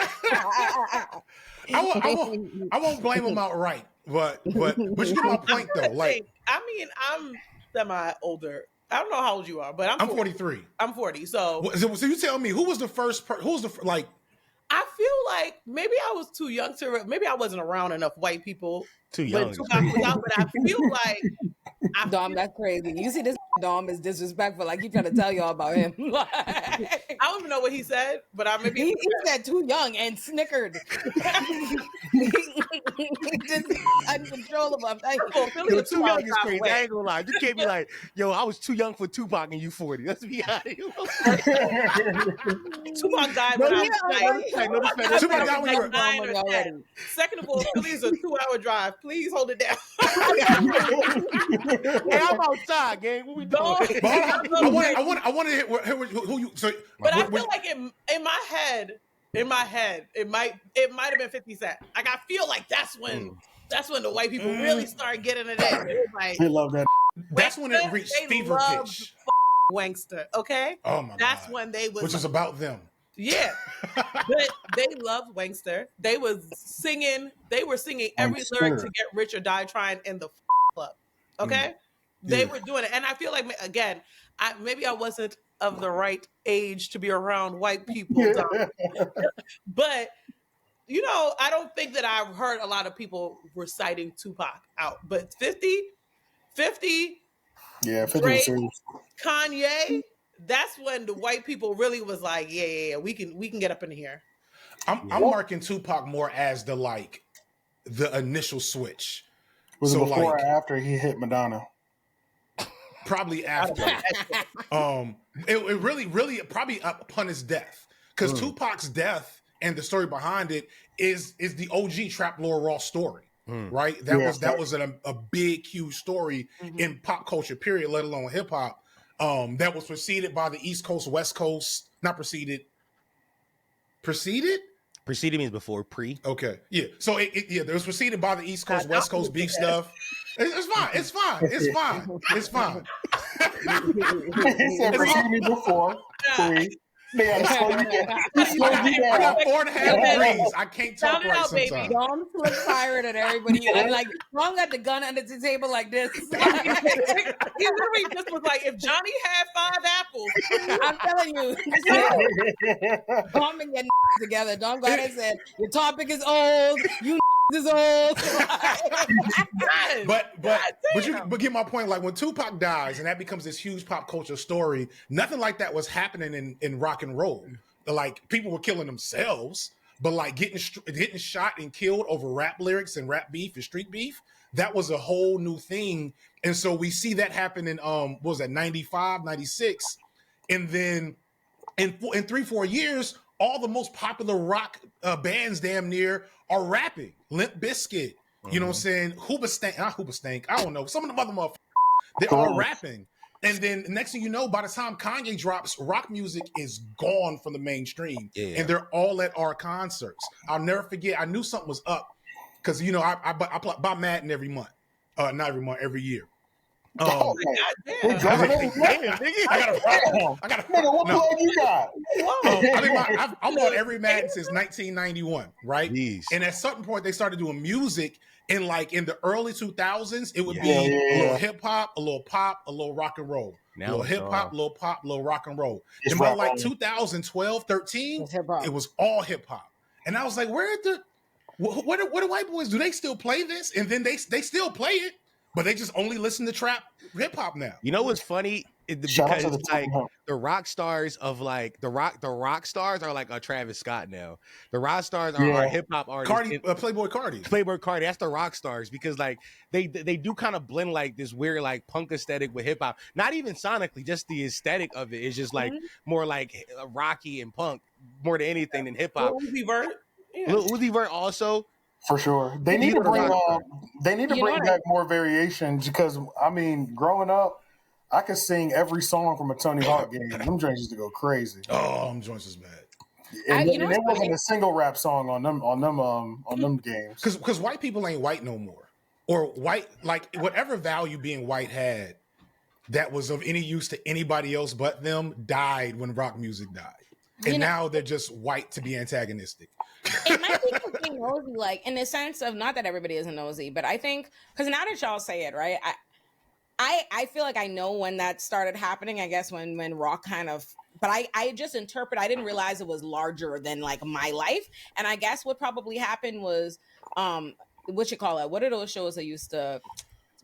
I won't blame him outright, but you get my point though. Like, I mean, I'm semi older. I don't know how old you are, but I'm 43. I'm 40. So you tell me who was the first? Like? I feel like maybe I was too young maybe I wasn't around enough white people. Too young. But I feel like Dom, that's crazy. You see this Dom is disrespectful. Like he trying to tell y'all about him. I don't even know what he said, but he said too young and snickered. He just uncontrollable. I'm yo, too young is crazy. I ain't gonna lie. You can't be like, yo, I was too young for Tupac and you 40. Let's be honest. Tupac died when I was Tupac died when you were 9 or 10. Second of all, Philly is a 2-hour drive. Please hold it down. Hey, I'm outside, gang. What we doing? I want to hear who you. So, but I feel like in my head, it might have been 50 Cent. Like I feel like that's when the white people really start getting it in. Like, they love that. That's when it reached fever pitch. Wankster, okay? Oh my god. That's when they was which is about them. Yeah. But they loved Wangster. They were singing every lyric to Get Rich or Die Trying in the club. Okay? They were doing it. And I feel like, again, maybe I wasn't of the right age to be around white people. But, you know, I don't think that I've heard a lot of people reciting Tupac out. But 50, yeah, 50 Drake, was Kanye, that's when the white people really was like, yeah, we can get up in here. I'm marking Tupac more as the initial switch. Was it before or after he hit Madonna? Probably after. It really probably upon his death, because Tupac's death and the story behind it is the OG Trap Lord Ross story, right? That was a big, huge story in pop culture, period, let alone hip hop. That was preceded by the East Coast, West Coast, not preceded. Preceded? Preceded means before, pre. Okay, yeah. So it was preceded by the East Coast, West Coast beef stuff. It's fine. It's fine. It's fine. It's fine. He said preceded me before, pre. They gotta slow you down. I got 4.5 degrees. I can't talk right sometimes. Baby. Dom flipped fired at everybody. And like, Dom got the gun under the table like this. He literally just was like, if Johnny had 5 apples. I'm telling you. Dom and get together. Dom got and said, your topic is old. You is old. but get my point. Like when Tupac dies and that becomes this huge pop culture story, nothing like that was happening in rock and roll. Like people were killing themselves, but like getting shot and killed over rap lyrics and rap beef and street beef, that was a whole new thing. And so we see that happen in what was that, 95, 96, and then in 3-4 years, all the most popular rock bands damn near are rapping. Limp Bizkit, you know what I'm saying? Hoobastank, I don't know. Some of the other motherfuckers, they're all rapping. And then next thing you know, by the time Kanye drops, rock music is gone from the mainstream. Yeah. And they're all at our concerts. I'll never forget, I knew something was up because, you know, I buy Madden every month. Not every month, every year. I got a problem. What plug you got? I'm on every Madden since 1991, right? Jeez. And at a certain point, they started doing music in the early 2000s. It would be a little hip hop, a little pop, a little rock and roll. Now a little hip hop, a little pop, a little rock and roll. And by like 2012, 13, it was all hip hop. And I was like, what do white boys do? They still play this? And then they still play it. But they just only listen to trap hip hop now. You know what's funny? Because like the rock stars of like the rock stars are like a Travis Scott now. The rock stars are our hip hop artists. Playboy Cardi. That's the rock stars because like they do kind of blend like this weird like punk aesthetic with hip hop. Not even sonically, just the aesthetic of it is just like more like rocky and punk more than anything than hip hop. Lil Uzi Vert also. For sure, they need to bring back more variations because I mean, growing up, I could sing every song from a Tony Hawk game. Them joints used to go crazy. Oh, them joints is bad. And there wasn't a single rap song on them games. Because white people ain't white no more, or white like whatever value being white had that was of any use to anybody else but them died when rock music died, and now they're just white to be antagonistic. It might be being nosy, like in the sense of not that everybody isn't nosy, but I think because now that y'all say it, right? I feel like I know when that started happening. I guess when rock kind of, but I just interpret. I didn't realize it was larger than like my life, and I guess what probably happened was, what you call it? What are those shows that used to?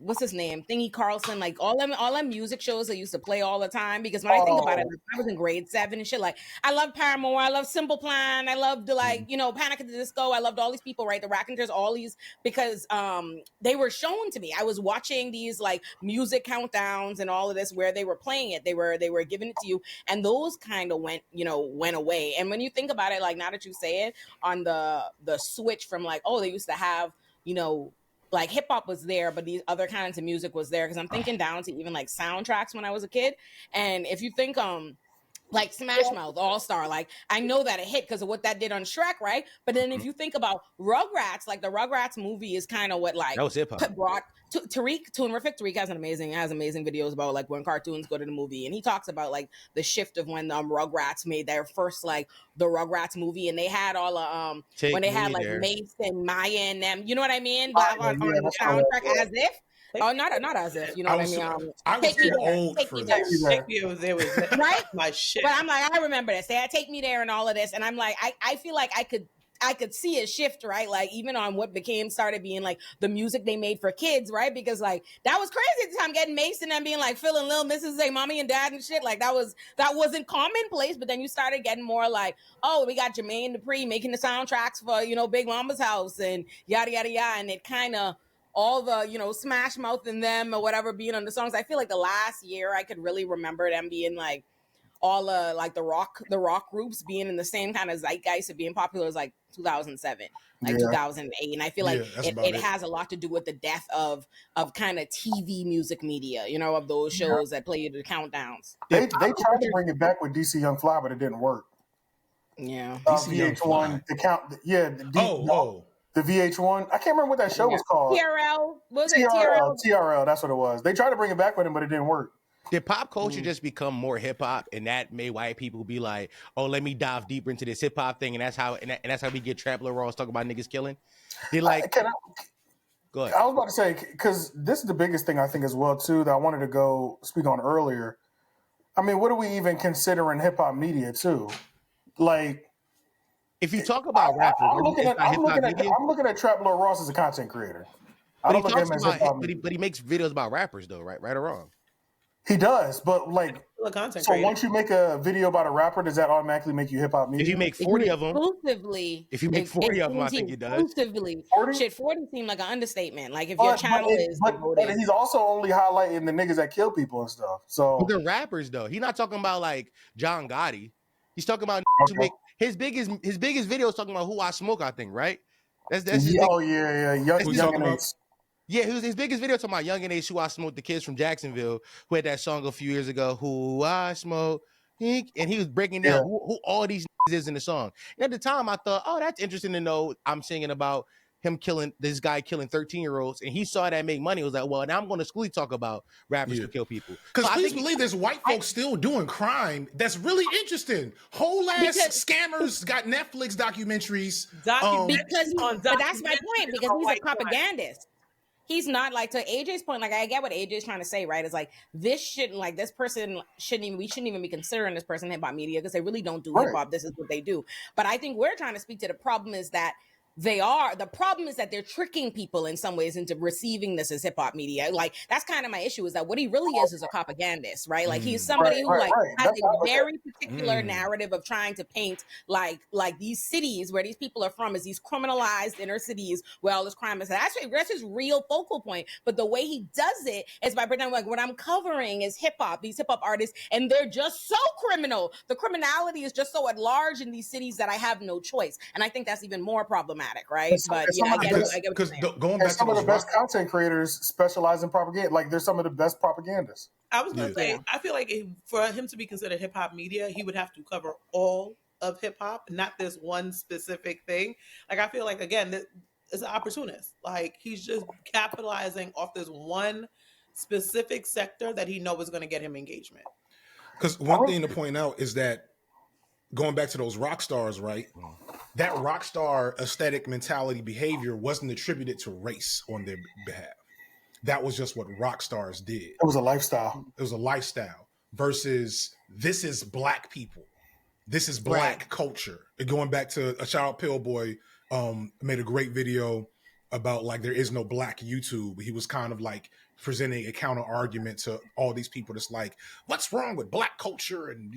What's his name? Thingy Carlson, like all them music shows that used to play all the time. Because when I think about it, like, I was in grade 7 and shit. Like I love Paramore, I love Simple Plan, I loved Panic at the Disco. I loved all these people, right? The Raconteurs, all these because they were shown to me. I was watching these like music countdowns and all of this where they were playing it. They were giving it to you, and those kind of went away. And when you think about it, like now that you say it, on the switch from like they used to have like hip hop was there, but these other kinds of music was there. Because I'm thinking down to even like soundtracks when I was a kid. And if you think like Smash Mouth, All Star. Like, I know that it hit because of what that did on Shrek, right? But then if you think about Rugrats, like the Rugrats movie is kind of what like that was hip-hop. brought Terrific Tariq has amazing videos about like when cartoons go to the movie, and he talks about like the shift of when Rugrats made their first like the Rugrats movie, and they had all of when they had like Mace and Maya and them, you know what I mean? On the soundtrack as if. Oh, not as if, you know what I mean? I was too old for this. Take Me There was right? My shit. But I'm like, I remember this. They had Take Me There and all of this, and I'm like, I feel like I could see a shift, right? Like even on what started being like the music they made for kids, right? Because like that was crazy at the time, getting Mason and being like Phil and Lil Mrs. say mommy and dad and shit. Like that wasn't commonplace. But then you started getting more like, oh, we got Jermaine Dupri making the soundtracks for, you know, Big Mama's House and yada yada yada, and it kind of all the, you know, Smash Mouth and them or whatever being on the songs. I feel like the last year I could really remember them being like all like the rock groups being in the same kind of zeitgeist of being popular as like 2007, like 2008. And I feel like it has a lot to do with the death of kind of TV music media, you know, of those shows that play the countdowns. They tried to bring it back with DC Young Fly, but it didn't work. Yeah. VH1, the VH1. I can't remember what that show was called. TRL. Was it TRL? TRL, that's what it was. They tried to bring it back with him, but it didn't work. Did pop culture just become more hip hop, and that made white people be like, "Oh, let me dive deeper into this hip hop thing," and that's how we get Trampler Ross talking about niggas killing? They like. Go ahead. I was about to say, because this is the biggest thing I think as well too that I wanted to go speak on earlier. I mean, what do we even consider in hip hop media too? Like, if you talk about rappers, I'm looking at Trap Lord Ross as a content creator. I don't look at him as hip hop. But he makes videos about rappers though, right or wrong? He does, but like, so once you make a video about a rapper, does that automatically make you hip hop media? If you make 40 of them, if you make 40 of them, I think it does. Exclusively, 40 seemed like an understatement. Like if your channel but he's also only highlighting the niggas that kill people and stuff. So but they're rappers though. He's not talking about like John Gotti. He's talking about his biggest video is talking about Who I Smoke. I think right. That's his Young Yeah, his biggest video talking about Young and H, Who I Smoke, the kids from Jacksonville, who had that song a few years ago, Who I Smoke, and he was breaking down who all these is in the song. And at the time, I thought, oh, that's interesting to know. I'm singing about him killing 13-year-olds, and he saw that make money. He was like, well, now I'm going to exclusively talk about rappers who kill people. Because please believe there's white folks still doing crime. That's really interesting. Whole ass scammers got Netflix documentaries. But that's my point, because he's a propagandist. He's not like, to AJ's point, like I get what AJ's trying to say, right? It's like we shouldn't even be considering this person hip hop media because they really don't do hip hop. This is what they do. But I think we're trying to speak to the problem is that the problem is that they're tricking people in some ways into receiving this as hip hop media. Like that's kind of my issue, is that what he really is a propagandist, right? Like he's somebody who has a very particular narrative of trying to paint like these cities where these people are from is these criminalized inner cities where all this crime is. That's his real focal point. But the way he does it is by pretending like what I'm covering is hip hop, these hip hop artists, and they're just so criminal. The criminality is just so at large in these cities that I have no choice. And I think that's even more problematic. Right, but I get because going back to some of the best content creators specialize in propaganda. Like, they're some of the best propagandists. I was going to say, I feel like for him to be considered hip hop media, he would have to cover all of hip hop, not this one specific thing. Like, I feel like again, it's an opportunist. Like, he's just capitalizing off this one specific sector that he knows is going to get him engagement. Because one thing to point out is that going back to those rock stars, right? That rock star aesthetic mentality behavior wasn't attributed to race on their behalf. That was just what rock stars did. It was a lifestyle. It was a lifestyle versus this is black people. This is black culture. And going back to a shout out Pillboy made a great video about like there is no black YouTube. He was kind of like presenting a counter argument to all these people that's like, what's wrong with black culture? And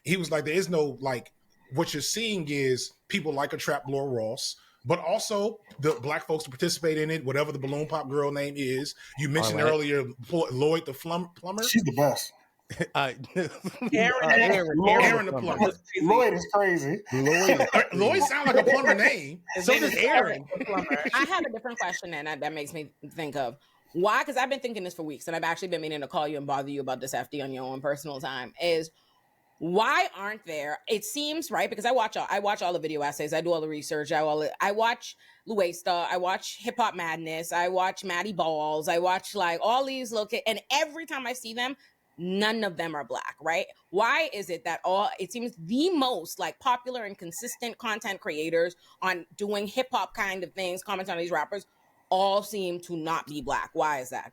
he was like, there is no like, what you're seeing is people like a Trap Lord Ross, but also the black folks to participate in it, whatever the balloon pop girl name is. You mentioned earlier Lloyd the plumber. She's the best. Aaron the plumber. Lloyd is crazy. Lloyd sounds like a plumber name. So does Aaron. I have a different question, and that makes me think of why, because I've been thinking this for weeks, and I've actually been meaning to call you and bother you about this FD on your own personal time, is why aren't there? It seems right because I watch all the video essays. I do all the research. I watch Luesta. I watch Hip Hop Madness. I watch Maddie Balls. I watch like all these and every time I see them, none of them are Black, right? Why is it that it seems the most like popular and consistent content creators on doing hip hop kind of things, commenting on these rappers, all seem to not be Black? Why is that?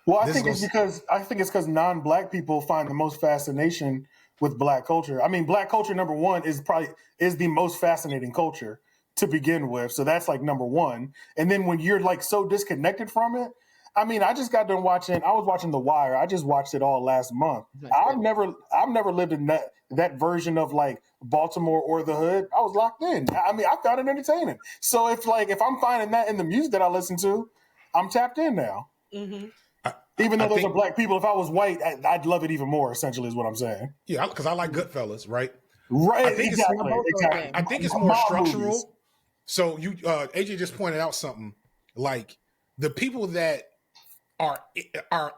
Well, I think it's because non-Black people find the most fascination with Black culture. I mean, Black culture, number one, is the most fascinating culture to begin with. So that's like number one. And then when you're like so disconnected from it, I mean, I just got done watching. I was watching The Wire. I just watched it all last month. I've never lived in that version of like Baltimore or the hood. I was locked in. I mean, I found it entertaining. So if I'm finding that in the music that I listen to, I'm tapped in now. Mm-hmm. Even though those are Black people, if I was white, I'd love it even more. Essentially, is what I'm saying. Yeah, because I like Goodfellas, right? Right. I think exactly. I think it's more structural. Movies. So AJ just pointed out something like the people that are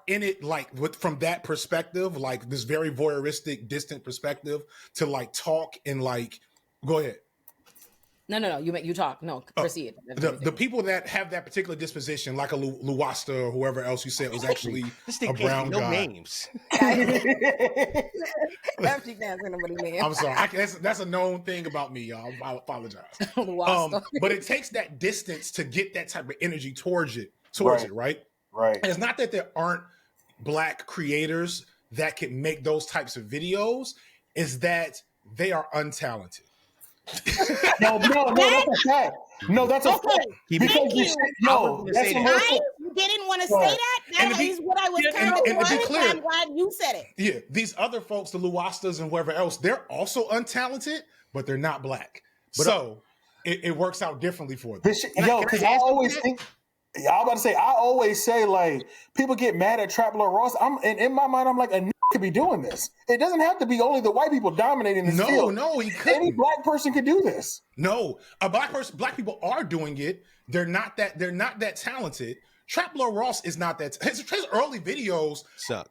in it like from that perspective, like this very voyeuristic, distant perspective to like talk and like go ahead. No. You talk. No, proceed. The people that have that particular disposition, like a Luasta or whoever else you said was actually a brown guy. No names. I'm sorry. That's a known thing about me, y'all. I apologize. But it takes that distance to get that type of energy towards it, right? Right. And it's not that there aren't Black creators that can make those types of videos. It's that they are untalented. No, that's a fact. No, that's a fact. Because I didn't want to say that. That is what I was kind of doing. I'm glad you said it. Yeah, these other folks, the Luastas and whoever else, they're also untalented, but they're not Black. So it works out differently for them. Because I always think. I was about to say, I always say, like, people get mad at Trap Lord Ross. In my mind, I'm like, a could be doing this. It doesn't have to be only the white people dominating this field. No, he couldn't. Any Black person could do this. No, Black people are doing it. They're not that talented. Trap Lord Ross is not that. His early videos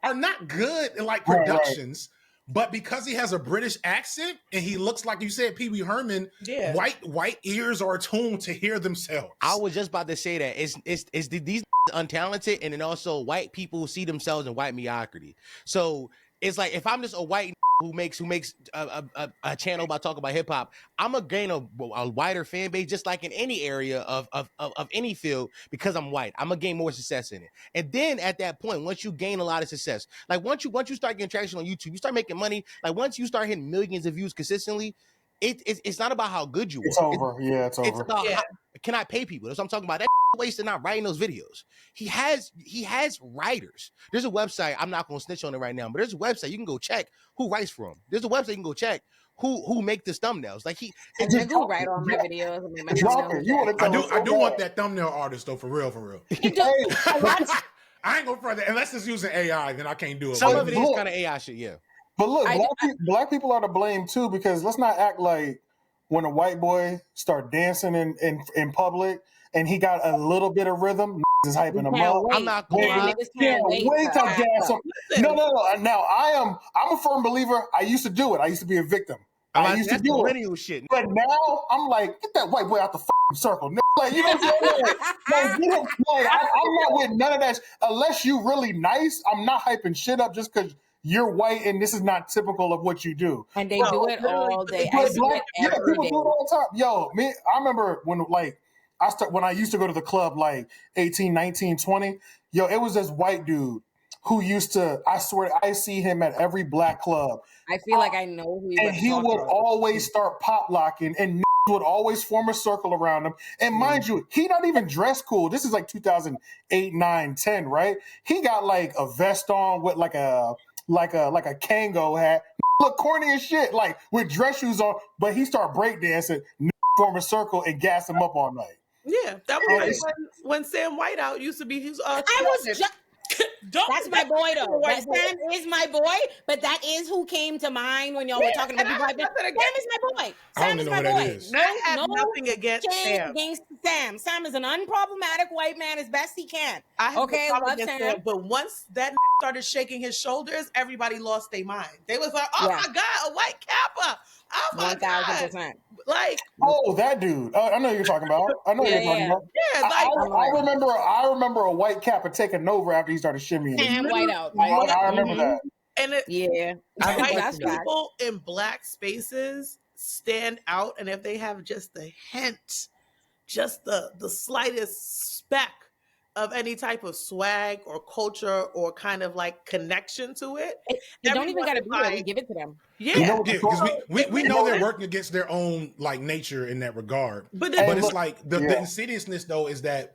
are not good in like productions. Right. But because he has a British accent and he looks like you said, Pee Wee Herman, white ears are attuned to hear themselves. I was just about to say that it's these untalented, and then also white people see themselves in white mediocrity. So it's like if I'm just a white who makes a channel about talking about hip hop, I'm gonna gain a wider fan base, just like in any area of any field, because I'm white. I'm gonna gain more success in it. And then at that point, once you gain a lot of success, like once you start getting traction on YouTube, you start making money. Like once you start hitting millions of views consistently, it's not about how good you are. It's over. It's over. It's about how can I pay people? That's what I'm talking about. That wasted not writing those videos. He has writers. There's a website. I'm not going to snitch on it right now, but there's a website you can go check who writes for him. There's a website you can go check who make the thumbnails. Like and then who write all my videos. I do want that thumbnail artist though, for real. I ain't going further unless it's using AI. Then I can't do it. Some of it is kind of AI shit, yeah. But look, Black people are to blame too, because let's not act like when a white boy start dancing in public and he got a little bit of rhythm, is hyping him up. I'm not going to wait to gas him. No. Now I'm a firm believer. I used to do it. I used to be a victim. I used to do it. Shit. But now I'm like, get that white boy out the circle. Like, you know what I'm saying? I'm not with none of that. Unless you really nice, I'm not hyping shit up just because you're white and this is not typical of what you do. And they do it all day. People do it all the time. Yo, I remember when when I used to go to the club like 18, 19, 20, yo, it was this white dude who used to, I swear, I see him at every Black club. I feel like I know who he would always start pop locking and would always form a circle around him. And mind you, he not even dressed cool. This is like 2008, 9, 10, right? He got like a vest on with like a Kango hat. Look corny as shit, like with dress shoes on, but he start breakdancing, form a circle and gas him up all night. Yeah, that was like when Sam Whiteout used to be his That's my boy though. Sam is my boy, but that is who came to mind when y'all were talking about people like that. Sam is my boy. Sam is my boy. I have nothing against Sam. Against Sam. Sam is an unproblematic white man as best he can. I have okay, love Sam. But once that started shaking his shoulders, everybody lost their mind. They was like, "Oh my god, a white Kappa! Oh my 1000%. god!" Like, oh, that dude. I know you're talking about. I know you're talking about. Yeah, like I remember a white Kappa taking over after he started shimmying. And white out. Right? I remember that. And white people in black spaces stand out, and if they have just the hint, just the slightest speck of any type of swag or culture or kind of like connection to it, they don't even gotta be there. We give it to them. Yeah, because we know they're working against their own like nature in that regard. But it's like the insidiousness though is that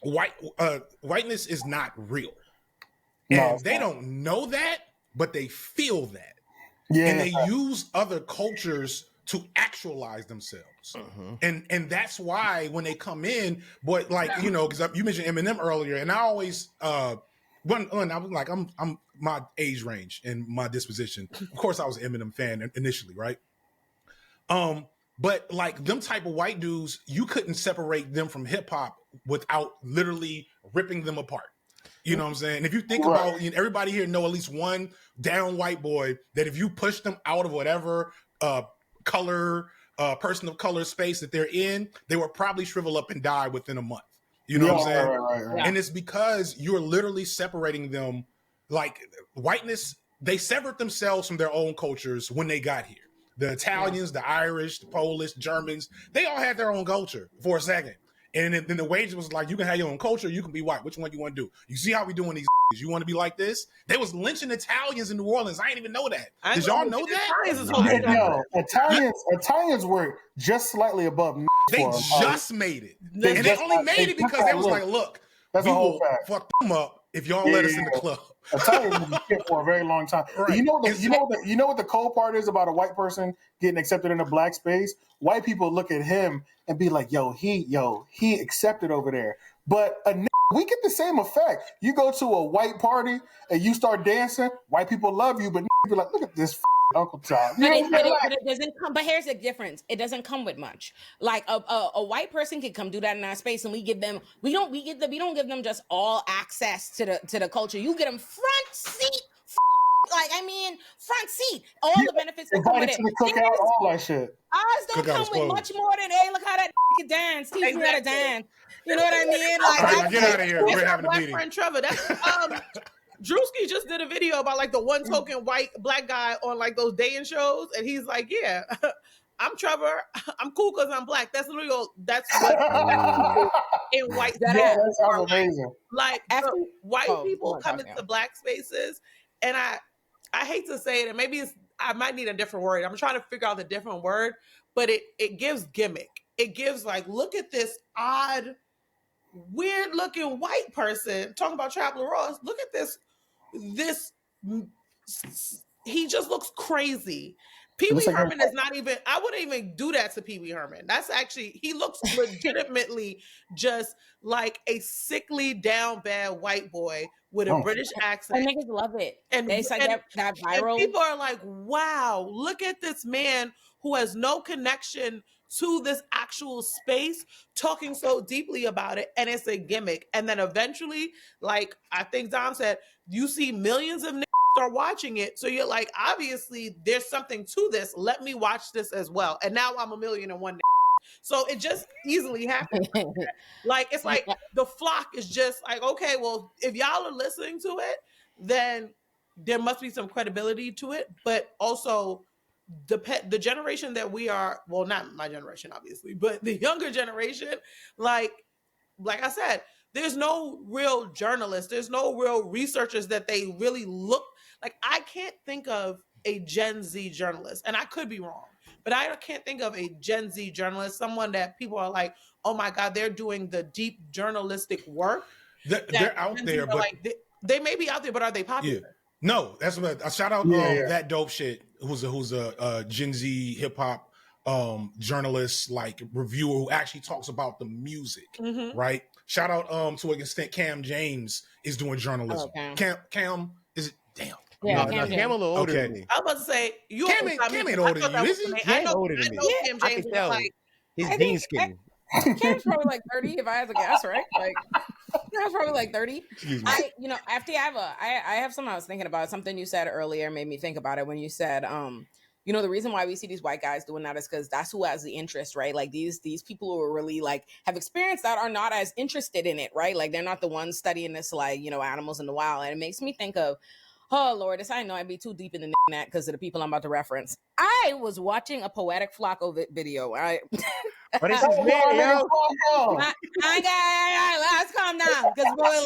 whiteness is not real. And they don't know that, but they feel that. Yeah. And they use other cultures to actualize themselves. And that's why when they come in, boy, like, you know, because you mentioned Eminem earlier, and I always I was like, I'm my age range and my disposition. Of course, I was an Eminem fan initially, right? But like them type of white dudes, you couldn't separate them from hip hop without literally ripping them apart. You know what I'm saying? If you think about, you know, everybody here know at least one down white boy that if you push them out of whatever color, person of color space that they're in, they will probably shrivel up and die within a month. You know what I'm saying? Right. And it's because you're literally separating them. Like whiteness, they severed themselves from their own cultures when they got here. The Italians, the Irish, the Polish, Germans, they all had their own culture for a second. And then the wages was like, you can have your own culture, you can be white. Which one you want to do? You see how we doing these? You want to be like this? They was lynching Italians in New Orleans. I didn't even know that. Did y'all know that? Italians were just slightly above. They just made it. And they only made it because they was like, look, we will fuck them up if y'all let us in the club. Italians been shit for a very long time. Right. You know what the cold part is about a white person getting accepted in a black space? White people look at him and be like, he accepted over there. But we get the same effect. You go to a white party and you start dancing, white people love you, but be like, look at this Uncle Tom. But it doesn't come. But here's the difference: it doesn't come with much. Like a white person can come do that in our space, and we give them. We don't give them just all access to the culture. You get them front seat. Front seat. All the benefits that come with it. Cookout, all that shit. Ours don't come with much more than, hey, look how that can dance. Teach me how to dance. You know what I mean? Like, get out of here. We're having a meeting. Friend Trevor, that's Drewski just did a video about like the one token white black guy on like those dating shows, and he's like, yeah, I'm Trevor. I'm cool because I'm black. That's real. That's what in white. That sounds amazing. Like white people come into black spaces, and I hate to say it, and maybe I might need a different word. I'm trying to figure out the different word, but it gives gimmick. It gives like, look at this odd, weird looking white person talking about Traveler Ross. Look at this, he just looks crazy. Pee Wee Herman is not even, I wouldn't even do that to Pee Wee Herman. That's actually, he looks legitimately just like a sickly, down bad white boy with a British accent. And niggas love it. And it's like that viral. And people are like, wow, look at this man who has no connection to this actual space talking so deeply about it. And it's a gimmick. And then eventually, like I think Dom said, you see millions of niggas start watching it. So you're like, obviously there's something to this. Let me watch this as well. And now I'm 1,000,001 So it just easily happens. Like, it's like the flock is just like, okay, well, if y'all are listening to it, then there must be some credibility to it. But also the generation that we are, well, not my generation, obviously, but the younger generation, like I said, there's no real journalists. There's no real researchers that they really look like. I can't think of a Gen Z journalist, and I could be wrong, but I can't think of a Gen Z journalist, someone that people are like, oh my God, they're doing the deep journalistic work. They're out there, but like, they may be out there, but are they popular? Yeah. No, that's what I shout out that dope shit. Who's a Gen Z hip hop journalist, like reviewer who actually talks about the music, right? Shout out to an extent, Cam James is doing journalism. Cam is it? Damn. Yeah, Cam a little older than me. I was about to say Cam ain't older than you, is he? Cam older than me. Cam I James can is tell like his jean skin. Cam's probably like 30 if I had to guess, right? Like Cam's probably like 30. Excuse me. FT, I have something I was thinking about. Something you said earlier made me think about it when you said, the reason why we see these white guys doing that is because that's who has the interest, right? Like these people who are really like have experience that are not as interested in it, right? Like they're not the ones studying this, like, animals in the wild. And it makes me think of, oh Lord, I know I'd be too deep in the net because of the people I'm about to reference. I was watching a Poetic Flocko video. But this is man, yo. Let's calm down, because boy,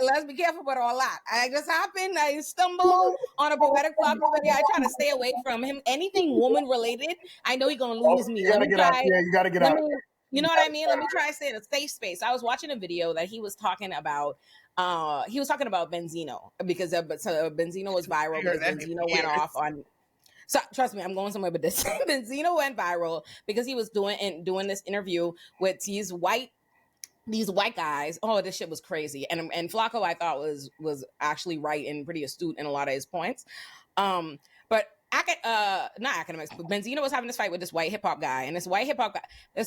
let's be careful with all that. I just happened, I stumbled on a Poetic Flocko video. I try to stay away from him. Anything woman related, I know he's gonna lose me. You gotta get out. Yeah, you gotta get out. You know what I mean? Let me try to stay in a safe space. I was watching a video that he was talking about. He was talking about Benzino because Benzino was viral because Benzino went off on. So trust me, I'm going somewhere with this. Benzino went viral because he was doing this interview with these white guys. Oh, this shit was crazy. And Flocko, I thought was actually right and pretty astute in a lot of his points. But not academics, but Benzino was having this fight with this white hip hop guy, and this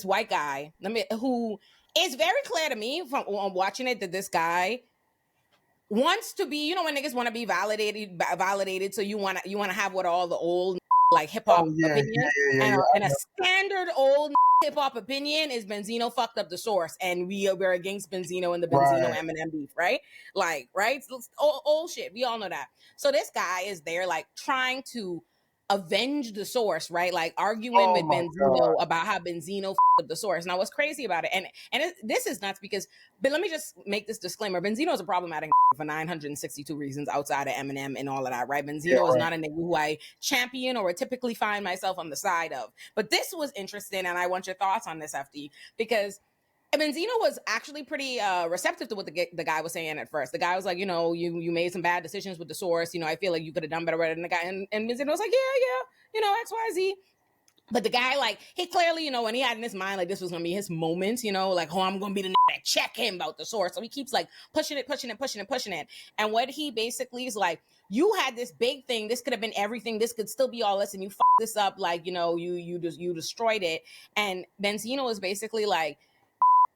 white guy, who is very clear to me from watching it that this guy wants to be, when niggas want to be validated, so you want to have what all the old like hip hop opinions, and a standard old hip hop opinion is Benzino fucked up the source, and we're against Benzino and the Benzino Eminem beef, right? Like, right? Old shit. We all know that. So this guy is there, like, trying to avenge the source, right? Like arguing with Benzino about how Benzino fucked up the source. Now, what's crazy about it, and this is nuts because, but let me just make this disclaimer: Benzino is a problematic for 962 reasons outside of Eminem and all of that, right? Benzino is not a nigga who I champion or typically find myself on the side of. But this was interesting, and I want your thoughts on this, FD, because Benzino was actually pretty receptive to what the guy was saying at first. The guy was like, you made some bad decisions with the source. I feel like you could have done better than the guy. And Benzino was like, yeah, X, Y, Z. But the guy, like, he clearly, when he had in his mind, like, this was going to be his moment, like, I'm going to be the nigga that check him about the source. So he keeps, like, pushing it. And what he basically is like, you had this big thing. This could have been everything. This could still be all this. And you fucked this up. Like, you destroyed it. And Benzino is basically like,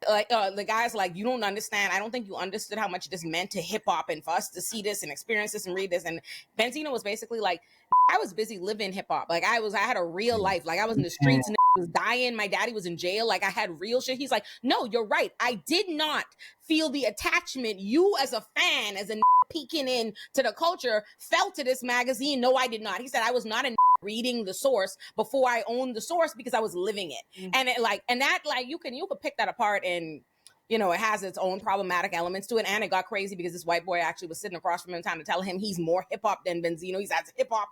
the guy's like, you don't understand. I don't think you understood how much this meant to hip hop and for us to see this and experience this and read this. And Benzino was basically like, I was busy living hip hop. Like I had a real life. Like I was in the streets and was dying. My daddy was in jail. Like I had real shit. He's like, no, you're right. I did not feel the attachment you as a fan, as a peeking in to the culture, felt to this magazine. No, I did not. He said I was not a reading the source before I owned the source because I was living it. And you could pick that apart, and it has its own problematic elements to it. And it got crazy because this white boy actually was sitting across from him trying to tell him he's more hip hop than Benzino. He's as hip hop.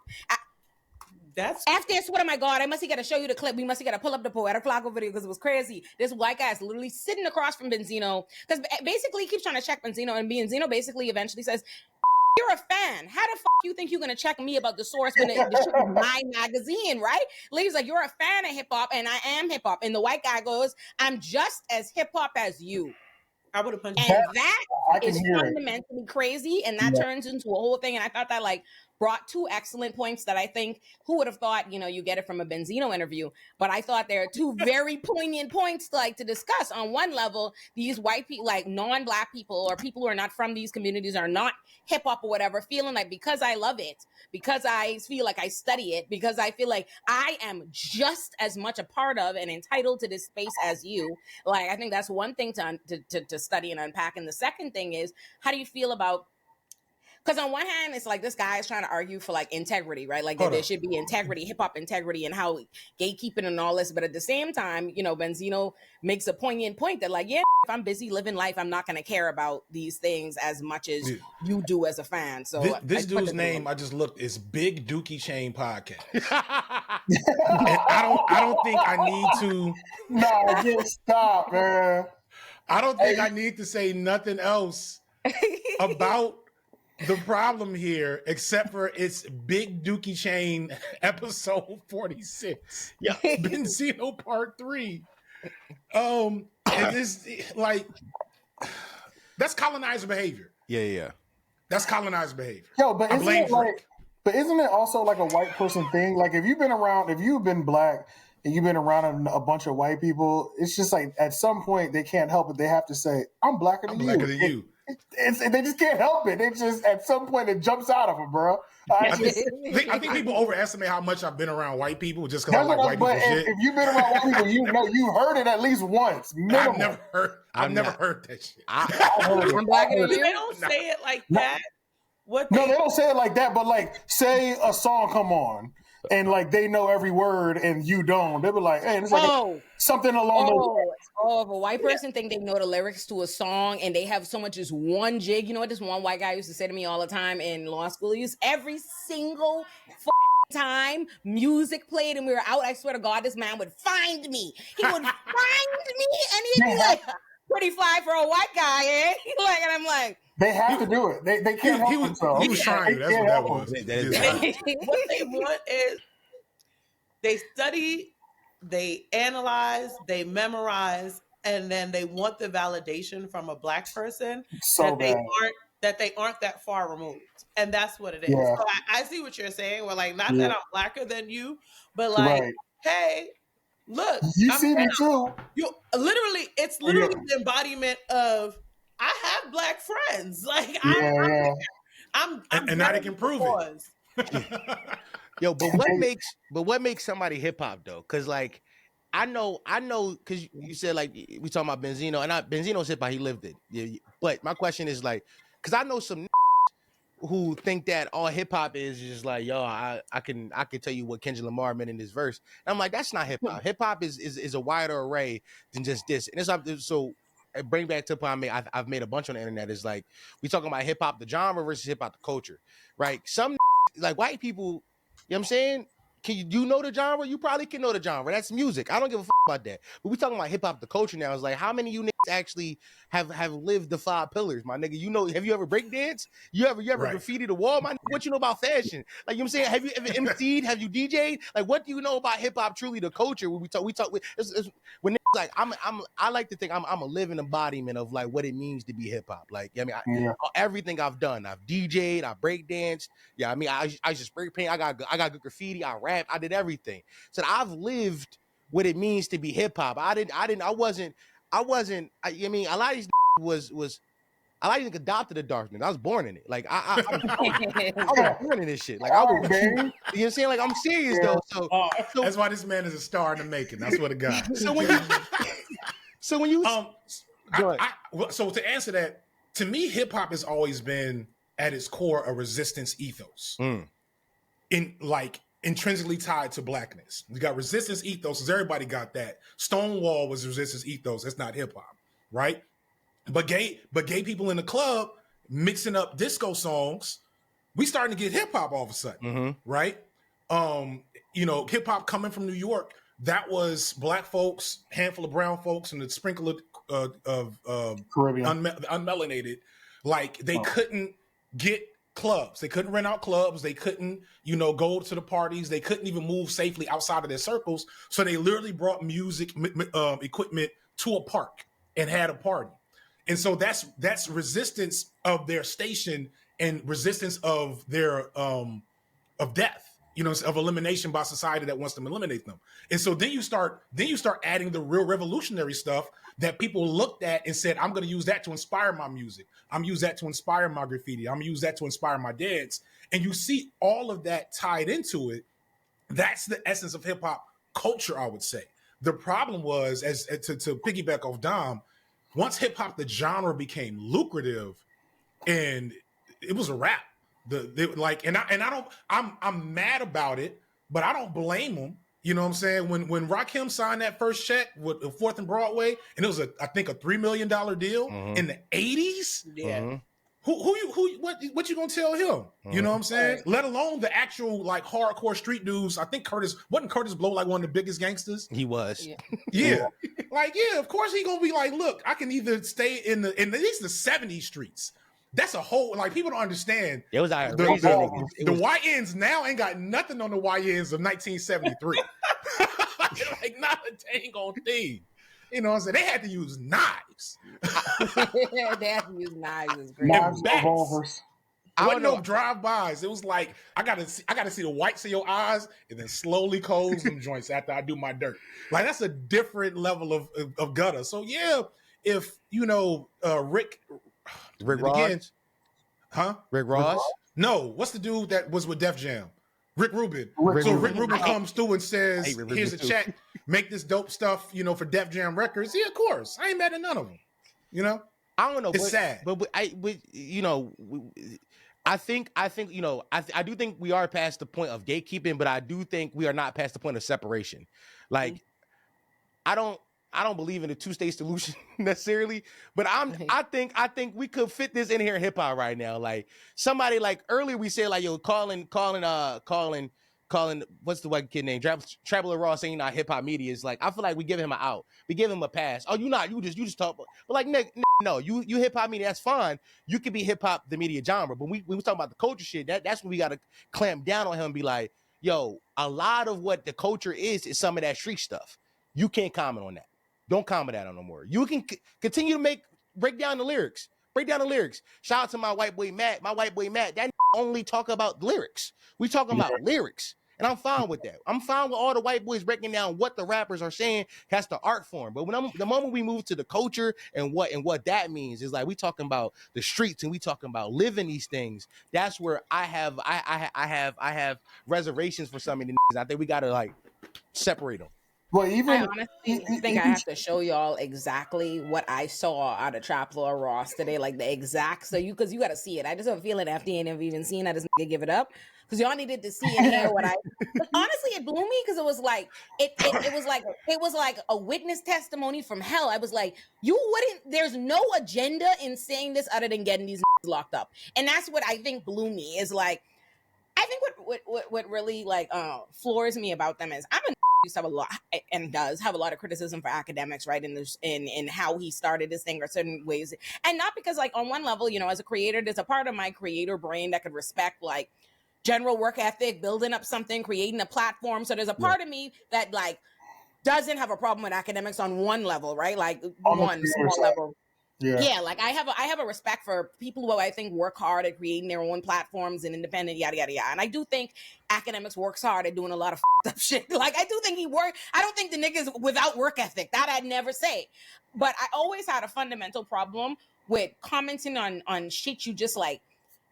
That's after this, what, oh my God, I must have got to show you the clip. We must have got to pull up the Poetic Flocko video because it was crazy. This white guy is literally sitting across from Benzino because basically he keeps trying to check Benzino, and Benzino basically eventually says, you're a fan. How the fuck you think you're going to check me about the source when the shit is my magazine, right? He's like, you're a fan of hip hop and I am hip hop. And the white guy goes, I'm just as hip hop as you. I would have punched. And that is fundamentally crazy. And that turns into a whole thing. And I thought that brought two excellent points that I think, who would have thought, you get it from a Benzino interview. But I thought there are two very poignant points to discuss. On one level, these white people, like non-Black people or people who are not from these communities, are not hip hop or whatever, feeling like because I love it, because I feel like I study it, because I feel like I am just as much a part of and entitled to this space as you. Like, I think that's one thing to study and unpack. And the second thing is, how do you feel about, because on one hand, it's like this guy is trying to argue for integrity, right? Like there should be integrity, hip hop integrity, and how gatekeeping and all this. But at the same time, Benzino makes a poignant point that if I'm busy living life, I'm not going to care about these things as much as you do as a fan. So this dude's name, I just looked, is Big Dookie Chain Podcast. And I don't think I need to. No, just stop, man. I don't think I need to say nothing else about the problem here, except for it's Big Dookie Chain episode 46, Benzino Part 3. It is like that's colonizer behavior. Yeah. That's colonizer behavior. Yo, but isn't it also like a white person thing? Like if you've been black and you've been around a bunch of white people, it's just like at some point they can't help it. They have to say, I'm blacker than you. They just can't help it. It just at some point it jumps out of them, bro. I think people overestimate how much I've been around white people just because I like white people shit. If you've been around white people, you heard it at least once. Minimum. I've never heard that shit. I'm blacker than you. They don't say it like that. No, they don't say it like that, but like say a song come on and like they know every word and you don't. They be like, hey, it's like something along those lines. If a white person think they know the lyrics to a song and they have so much as one jig, you know what this one white guy used to say to me all the time in law school? He used every single time music played and we were out, I swear to God, this man would find me. He would find me and he'd be like, pretty fly for a white guy, eh? Like, and I'm like, they have to do it. They can't help themselves. He was trying. That's what that was. What they want is they study, they analyze, they memorize, and then they want the validation from a black person that they aren't that far removed. And that's what it is. Yeah. So I see what you're saying. Well, like, not that I'm blacker than you, but like, hey, look, you see me too. It's literally the embodiment of I have black friends. Like I'm and now they can prove it. Yo, but what makes somebody hip hop though? Because like I know, because you said like we talking about Benzino, and Benzino's hip hop, he lived it. Yeah, but my question is like, because I know some who think that all hip hop is just like, yo, I can tell you what Kendrick Lamar meant in this verse. And I'm like, that's not hip hop. Hip hop is a wider array than just this. And it's so bring back to point I've made a bunch on the internet. Is like we talking about hip hop the genre versus hip hop the culture, right? Some like white people, you know what I'm saying? Do you know the genre? You probably can know the genre. That's music. I don't give a about that. But we talking about hip hop the culture now. It's like how many of you niggas actually have lived the 5 pillars, my nigga? You know, have you ever break dance? You ever graffiti the wall? My nigga, what you know about fashion? Like you know what I'm saying? Have you ever MC'd? Have you DJ'd? Like what do you know about hip hop truly the culture? When we talk when niggas like I like to think I'm a living embodiment of like what it means to be hip hop. Like I mean everything I've done. I've DJ'd, I break danced. Yeah, I mean I just spray paint, I got good graffiti, I rap, I did everything. So I've lived what it means to be hip hop. I wasn't. I mean, a lot of these was a lot of these adopted the darkness. I was born in it. Like I was born in this shit. Like I was, you know what I'm saying? Like I'm serious though. So that's why this man is a star in the making. That's what it got. So when you so to answer that, to me, hip hop has always been at its core a resistance ethos. In like intrinsically tied to blackness. We got resistance ethos, because everybody got that. Stonewall was resistance ethos. That's not hip hop, right? But gay people in the club mixing up disco songs, we starting to get hip hop all of a sudden, right? You know, hip hop coming from New York, that was black folks, handful of brown folks, and a sprinkle of Caribbean, unmelanated. Like they couldn't get clubs. They couldn't rent out clubs. They couldn't, you know, go to the parties. They couldn't even move safely outside of their circles. So they literally brought music equipment to a park and had a party. And so that's resistance of their station and resistance of their of death, you know, of elimination by society that wants to eliminate them. And so then you start adding the real revolutionary stuff that people looked at and said, I'm going to use that to inspire my music. I'm use that to inspire my graffiti. I'm going to use that to inspire my dance. And you see all of that tied into it. That's the essence of hip hop culture, I would say. The problem was, to piggyback off Dom, once hip hop, the genre became lucrative and it was a wrap. I'm mad about it, but I don't blame them. You know what I'm saying? When Rakim signed that first check with 4th and Broadway, and it was I think a $3 million deal in the 80s. Yeah. What you gonna tell him? You know what I'm saying? Let alone the actual like hardcore street dudes. I think Curtis Blow like one of the biggest gangsters? He was. Yeah. Like, yeah, of course he gonna be like, look, I can either stay in at least the 70s streets. That's a whole, like, people don't understand. It was out The the YNs now ain't got nothing on the YNs of 1973. Like, not a dang on thing. You know what I'm saying? They had to use knives. They had to use knives. Is crazy. Knives, revolvers. It wasn't no drive-bys. It was like, I gotta see the whites of your eyes and then slowly close them joints after I do my dirt. Like, that's a different level of gutter. So yeah, if you know Rick Ross? again, huh? Rick Ross? No, what's the dude that was with Def Jam? Rick Rubin. Rick Rick Rubin comes through and says, "Here's a too. check. Make this dope stuff, you know, for Def Jam Records." Yeah, of course. I ain't mad at none of them. You know, I don't know. It's sad, but you know, I think you know, I do think we are past the point of gatekeeping, but I do think we are not past the point of separation. Like, I don't believe in a two-state solution necessarily, but I think we could fit this in here in hip hop right now. Like, somebody, like, earlier we said, like, yo, calling what's the white kid name? Traveler Ross saying not hip hop media is like, I feel like we give him an out. We give him a pass. Oh, you just talk. But like, Nick, no, you hip hop media, that's fine. You could be hip hop the media genre, but we was talking about the culture shit. That's when we gotta clamp down on him and be like, yo, a lot of what the culture is some of that street stuff. You can't comment on that. Don't comment that on no more. You can continue to break down the lyrics. Shout out to my white boy Matt. That only talk about lyrics. We talking about lyrics. And I'm fine with that. I'm fine with all the white boys breaking down what the rappers are saying. That's the art form. But the moment we move to the culture and what that means is, like, we talking about the streets and we talking about living these things. That's where I have reservations for some of the niggas. I think we gotta, like, separate them. Well, even I honestly think I have to show y'all exactly what I saw out of Trap Lord Ross today, like the exact. So because you got to see it. I just have a feeling after you ain't even seen, I just give it up because y'all needed to see and hear what I. But honestly, it blew me because it was like it was like a witness testimony from hell. I was like, you wouldn't. There's no agenda in saying this other than getting these locked up, and that's what I think blew me. Is like, I think what really like floors me about them is used to have a lot and does have a lot of criticism for academics, right? In how he started this thing or certain ways. And not because, like, on one level, you know, as a creator, there's a part of my creator brain that could respect, like, general work ethic, building up something, creating a platform. So there's a part of me that, like, doesn't have a problem with academics on one level, right? Like, one small level. Yeah, like I have a respect for people who I think work hard at creating their own platforms and independent, yada yada yada. And I do think academics works hard at doing a lot of up shit. Like, I do think I don't think the niggas without work ethic. That I'd never say. But I always had a fundamental problem with commenting on shit you just like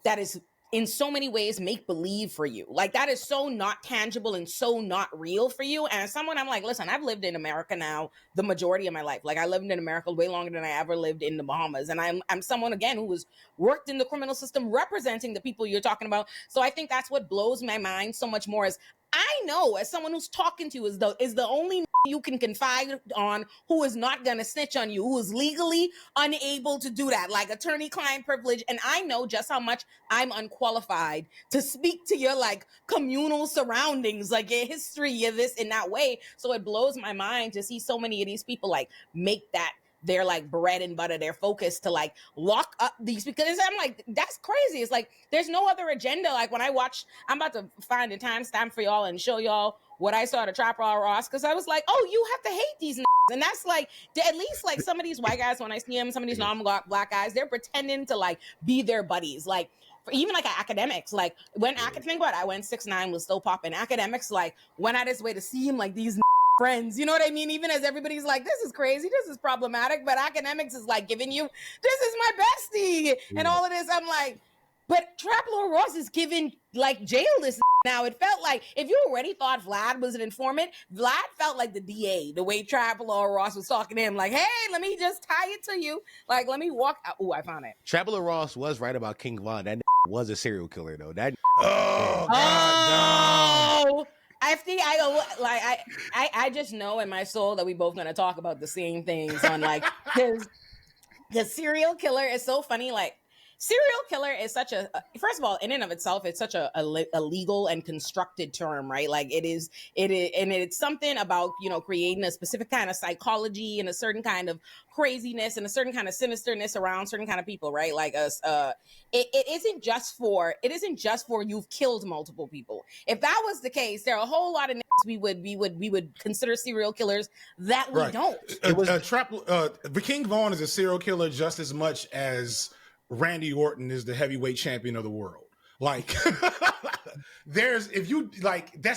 that is in so many ways make believe for you. Like, that is so not tangible and so not real for you. And as someone, I'm like, listen, I've lived in America now the majority of my life. Like, I lived in America way longer than I ever lived in the Bahamas. And I'm someone, again, who has worked in the criminal system representing the people you're talking about. So I think that's what blows my mind so much more is I know, as someone who's talking to you, is the only you can confide on who is not going to snitch on you, who is legally unable to do that, like attorney-client privilege. And I know just how much I'm unqualified to speak to your, like, communal surroundings, like your history, of this in that way. So it blows my mind to see so many of these people, like, make that their, like, bread and butter, their focus to, like, lock up these, because I'm like, that's crazy. It's like, there's no other agenda. Like, when I watch, I'm about to find a timestamp for y'all and show y'all what I saw to Trap Raw Ross, because I was like, oh, you have to hate these niggas. And that's like, at least, like, some of these white guys, when I see them, some of these non-black guys, they're pretending to, like, be their buddies. Like, for even, like, academics, like, when I could think about it, when 6ix9ine was still popping, academics, like, went out his way to see him like these friends, you know what I mean? Even as everybody's like, this is crazy, this is problematic, but academics is like giving you, this is my bestie, and all of this. I'm like, but Trap Lord Ross is giving, like, jail this now. It felt like, if you already thought Vlad was an informant, Vlad felt like the DA, the way Trap Lord Ross was talking to him, like, hey, let me just tie it to you, like, let me walk out. Oh, I found it. Trap Lord Ross was right about King Von. That was a serial killer, though. That I think I just know in my soul that we both gonna talk about the same things on, like, because the serial killer is so funny. Like, serial killer is such a, first of all, in and of itself, it's such a legal and constructed term, right? Like it is, and it's something about, you know, creating a specific kind of psychology and a certain kind of craziness and a certain kind of sinisterness around certain kind of people, right? Like it isn't just for you've killed multiple people. If that was the case, there are a whole lot of we would consider serial killers that we don't. King Von is a serial killer just as much as Randy Orton is the heavyweight champion of the world. Like, that's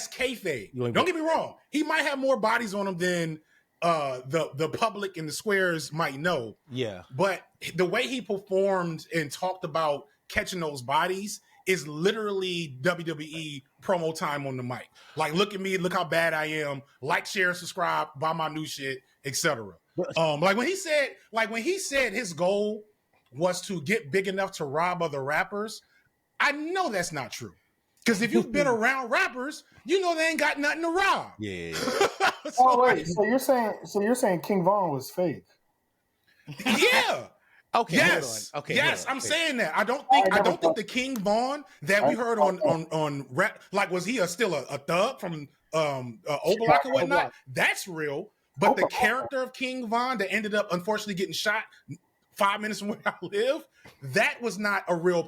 kayfabe. Don't get me wrong. He might have more bodies on him than the public and the squares might know. Yeah. But the way he performed and talked about catching those bodies is literally WWE promo time on the mic. Like, look at me, look how bad I am. Like, share, subscribe, buy my new shit, etc. Like when he said his goal was to get big enough to rob other rappers, I know that's not true. Because if you've been around rappers, you know they ain't got nothing to rob. Yeah. So you're saying King Von was fake? Yeah. Okay. Yes. Okay. Yes, I'm saying that. I don't think the King Von that we heard on rap, like, was he still a thug from Oblock or whatnot? That's real. But the character of King Von that ended up unfortunately getting shot 5 minutes from where I live, that was not a real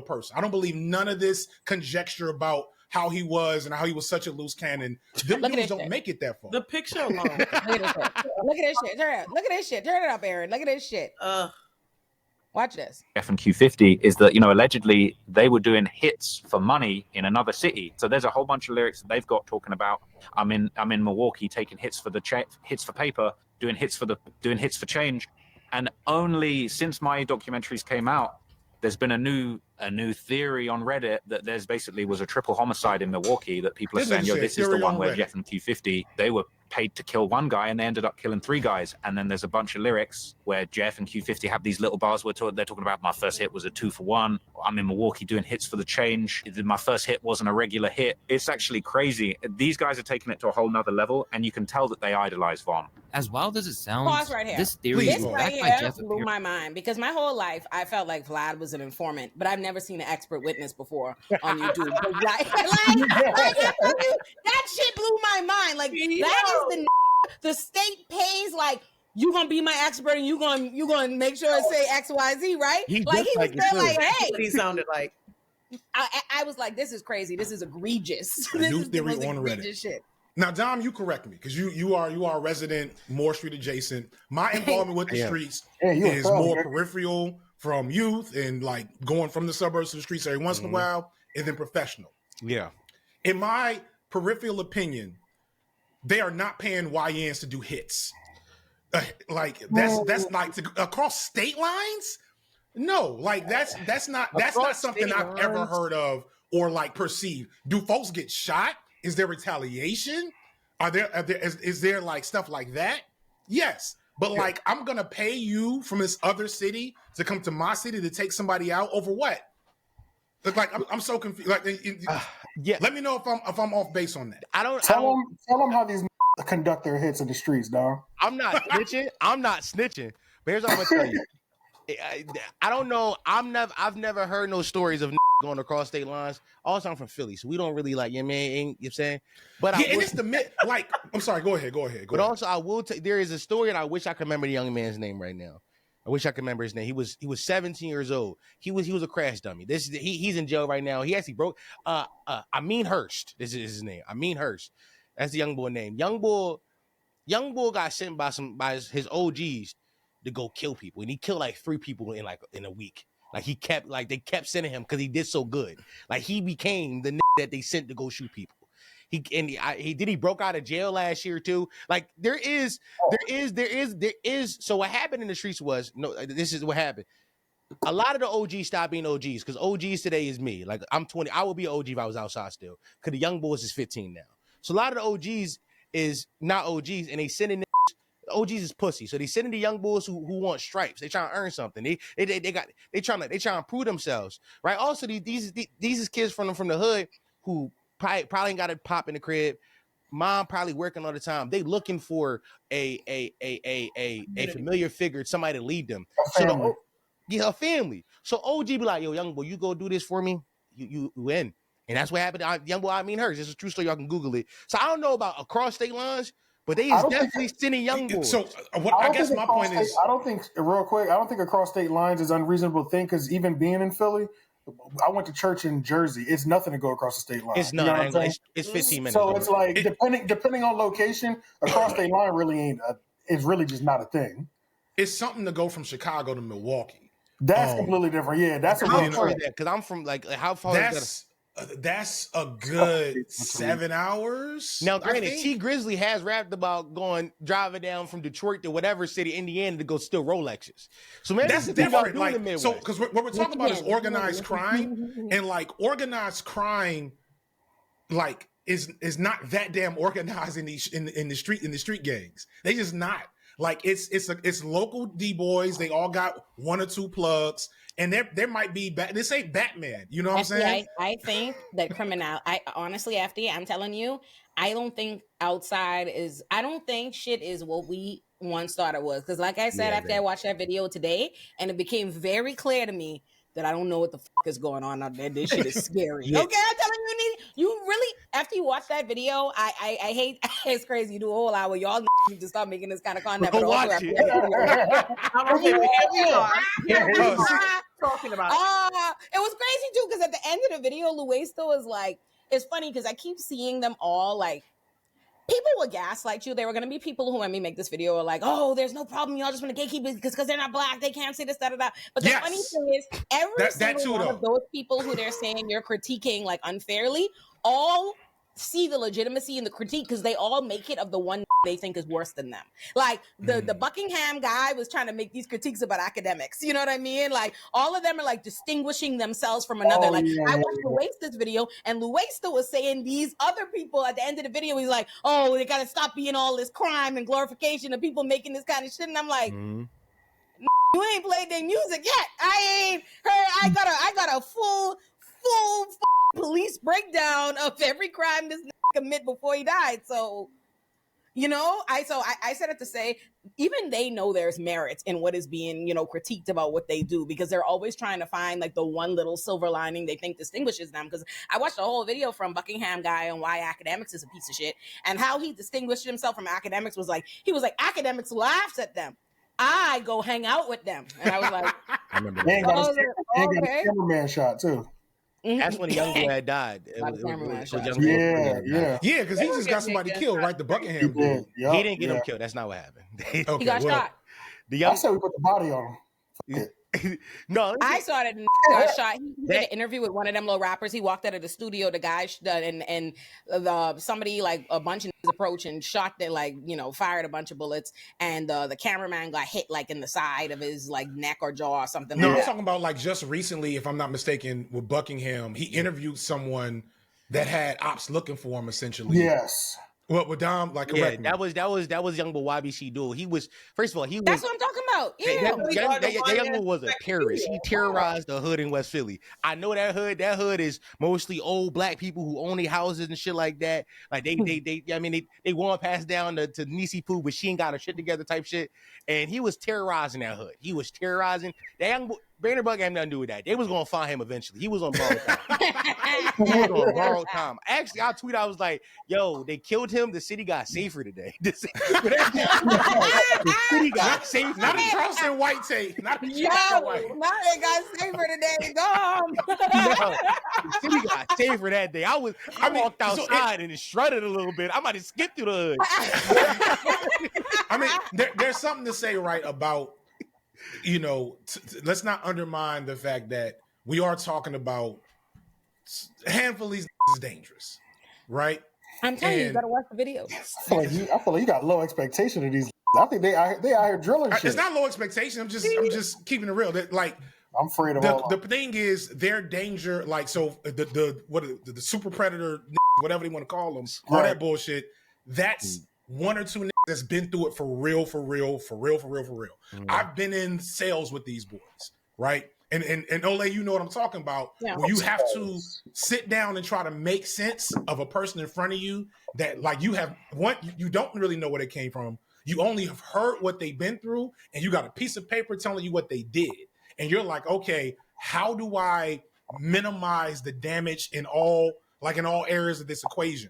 person. I don't believe none of this conjecture about how he was and how he was such a loose cannon. Them dudes don't make it that far. The picture alone. Look at this shit. Look at this shit. Turn it up, Aaron. Look at this shit. Watch this. F and Q50 is that, you know, allegedly they were doing hits for money in another city. So there's a whole bunch of lyrics that they've got talking about I'm in Milwaukee taking hits for hits for paper, doing hits for change. And only since my documentaries came out, there's been a new theory on Reddit that there's basically was a triple homicide in Milwaukee that people are saying, yo, this is the one where Jeff and Q50, they were paid to kill one guy and they ended up killing 3 guys. And then there's a bunch of lyrics where Jeff and Q50 have these little bars where they're talking about my first hit was a 2 for 1. I'm in Milwaukee doing hits for the change. My first hit wasn't a regular hit. It's actually crazy. These guys are taking it to a whole nother level, and you can tell that they idolize Von. As wild as it sounds, pause right here. This theory This is right backed by here Jeff blew my mind because my whole life I felt like Vlad was an informant, but I've never seen an expert witness before on YouTube. That shit blew my mind. Like that is the state pays like you gonna be my expert and you gonna make sure it say XYZ, right? He was there like, hey, what he sounded like. I was like, this is crazy. This is egregious. A this new is theory the on most Reddit. egregious shit. Now, Dom, you correct me because you are resident Moore Street adjacent. My involvement with the streets is more peripheral from youth and like going from the suburbs to the streets every once in a while, and then professional. Yeah. In my peripheral opinion, they are not paying YNs to do hits. That's like across state lines. No, like that's not something I've ever heard of or like perceived. Do folks get shot? Is there retaliation? Is there like stuff like that? Yes. But like, I'm going to pay you from this other city to come to my city to take somebody out over what? Like, I'm so confused. Like, let me know if I'm off base on that. Tell them how these conduct their hits in the streets, dog. I'm not snitching. But here's what I'm gonna tell you. I don't know. I've never heard no stories of going across state lines. Also, I'm from Philly, so we don't really like, you know what I'm saying? But and it's the myth. Like, I'm sorry. Go ahead. But also, I will. There is a story, and I wish I could remember the young man's name right now. I wish I could remember his name. He was 17 years old. He was a crash dummy. He's in jail right now. He actually broke. Amin Hurst. This is his name. Amin Hurst. That's the young boy name. Young boy got sent by his OGs to go kill people, and he killed like 3 people in a week. Like they kept sending him because he did so good. Like he became the that they sent to go shoot people. He broke out of jail last year too. Like there is. So what happened in the streets was this is what happened. A lot of the OGs stopped being OGs because OGs today is me. Like I'm 20. I would be an OG if I was outside still. Because the young boys is 15 now. So a lot of the OGs is not OGs, and they sending OGs is pussy. So they sending the young boys who want stripes. They trying to earn something. They trying to prove themselves, right? Also, these is kids from the hood who probably ain't got a pop in the crib. Mom probably working all the time. They looking for a familiar figure, somebody to lead them. get her family. So OG be like, yo, young boy, you go do this for me. You win. And that's what happened. Young boy, I mean hers. This is a true story. Y'all can Google it. So I don't know about across state lines, but they is definitely sending young boys. So I guess my point is, I don't think real quick. I don't think across state lines is an unreasonable thing because even being in Philly, I went to church in Jersey. It's nothing to go across the state line. It's not. You know it's 15 minutes. So it's like depending on location, across state line really ain't. It's really just not a thing. It's something to go from Chicago to Milwaukee. That's completely different. Yeah, that's a how far is that? Because I'm from like how far is that? That's a good 7 hours. Now, granted, T Grizzly has rapped about driving down from Detroit to whatever city, Indiana, to go steal Rolexes. So maybe that's different. Like, so, because what we're talking about is organized crime, and like organized crime, like is not that damn organized in the street gangs. They just not. Like it's local D-boys. They all got one or two plugs. And there might be this ain't Batman, you know what I'm saying? I think that I honestly, FD, I'm telling you, I don't think shit is what we once thought it was. Because like I said, after I watched that video today, and it became very clear to me that I don't know what the fuck is going on out there. This shit is scary. Okay, I'm telling you really, after you watch that video, I hate, it's crazy. You do a whole hour. Y'all need to start making this kind of content. But watch it. Talking about it was crazy too, because at the end of the video, Luesto is like, it's funny because I keep seeing them all like, people will gaslight you. There were going to be people who, when we make this video, are like, oh, there's no problem. Y'all just want to gatekeep it because they're not black. They can't say this, da, da, da. But the funny thing is, every single one of those people who they're saying you're critiquing like unfairly, all see the legitimacy in the critique because they all make it of the one they think is worse than them. Like the Buckingham guy was trying to make these critiques about academics. You know what I mean? Like all of them are like distinguishing themselves from another. I watched Luesto's video, and Luesto was saying these other people at the end of the video, he's like, oh, they got to stop being all this crime and glorification of people making this kind of shit. And I'm like, you ain't played their music yet. I ain't heard. I got a full police breakdown of every crime this commit before he died. So, you know, I said it to say, even they know there's merit in what is being, critiqued about what they do, because they're always trying to find like the one little silver lining they think distinguishes them. Because I watched a whole video from Buckingham guy on why academics is a piece of shit, and how he distinguished himself from academics was like, he was like, academics laughs at them. I go hang out with them. And I was like, I remember that. And got a cameraman shot too. That's when the young boy had died. Yeah, because he just got somebody killed, right? The Buckingham dude. He didn't get him killed. That's not what happened. He got shot. I said we put the body on him. No, I saw it. Got shot. He did an interview with one of them little rappers. He walked out of the studio. The guy and somebody like a bunch of niggas approached and shot that, like, fired a bunch of bullets, and the cameraman got hit like in the side of his like neck or jaw or something. No, I'm talking about like just recently, if I'm not mistaken, with Buckingham, he interviewed someone that had ops looking for him essentially. Yes. What with Dom? Like, that was young boy YBC dude. He was, first of all, that's what I'm talking about. Yeah, that young boy was a terrorist. He terrorized the hood in West Philly. I know that hood. That hood is mostly old black people who own their houses and shit like that. Like they want to pass down to Niecy Poo, but she ain't got her shit together type shit. And he was terrorizing that hood. He was terrorizing that young boy. Brandon Buck had nothing to do with that. They was gonna find him eventually. He was on borrowed time. Actually, I tweeted, I was like, "Yo, they killed him. The city got safer today. The city got safer. Not a Charleston White tape. Not a Charleston White. Not they got safer today. No, the city got safer that day. I walked outside and it shredded a little bit. I might have skipped through the hood. I mean, there's something to say, right, about. Let's not undermine the fact that we are talking about a handful of these is dangerous, right? I'm telling you, gotta watch the video. I feel like you got low expectation of these. I think they out here drilling shit. It's not low expectation. I'm just keeping it real. That like I'm afraid of the thing is their danger. Like so, the super predator, whatever they want to call them, all that bullshit. That's one or two that's been through it for real. I've been in sales with these boys, right? And Olay, you know what I'm talking about. Yeah. Where you have to sit down and try to make sense of a person in front of you that, like, you don't really know where they came from. You only have heard what they've been through, and you got a piece of paper telling you what they did. and you're like, okay, how do I minimize the damage in all areas of this equation?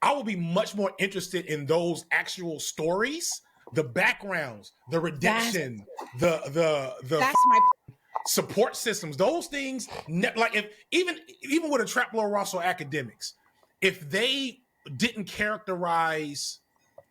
I will be much more interested in those actual stories, the backgrounds, the redemption, the that's my support systems, those things. Like if even with a Trap Lord Russell academics, if they didn't characterize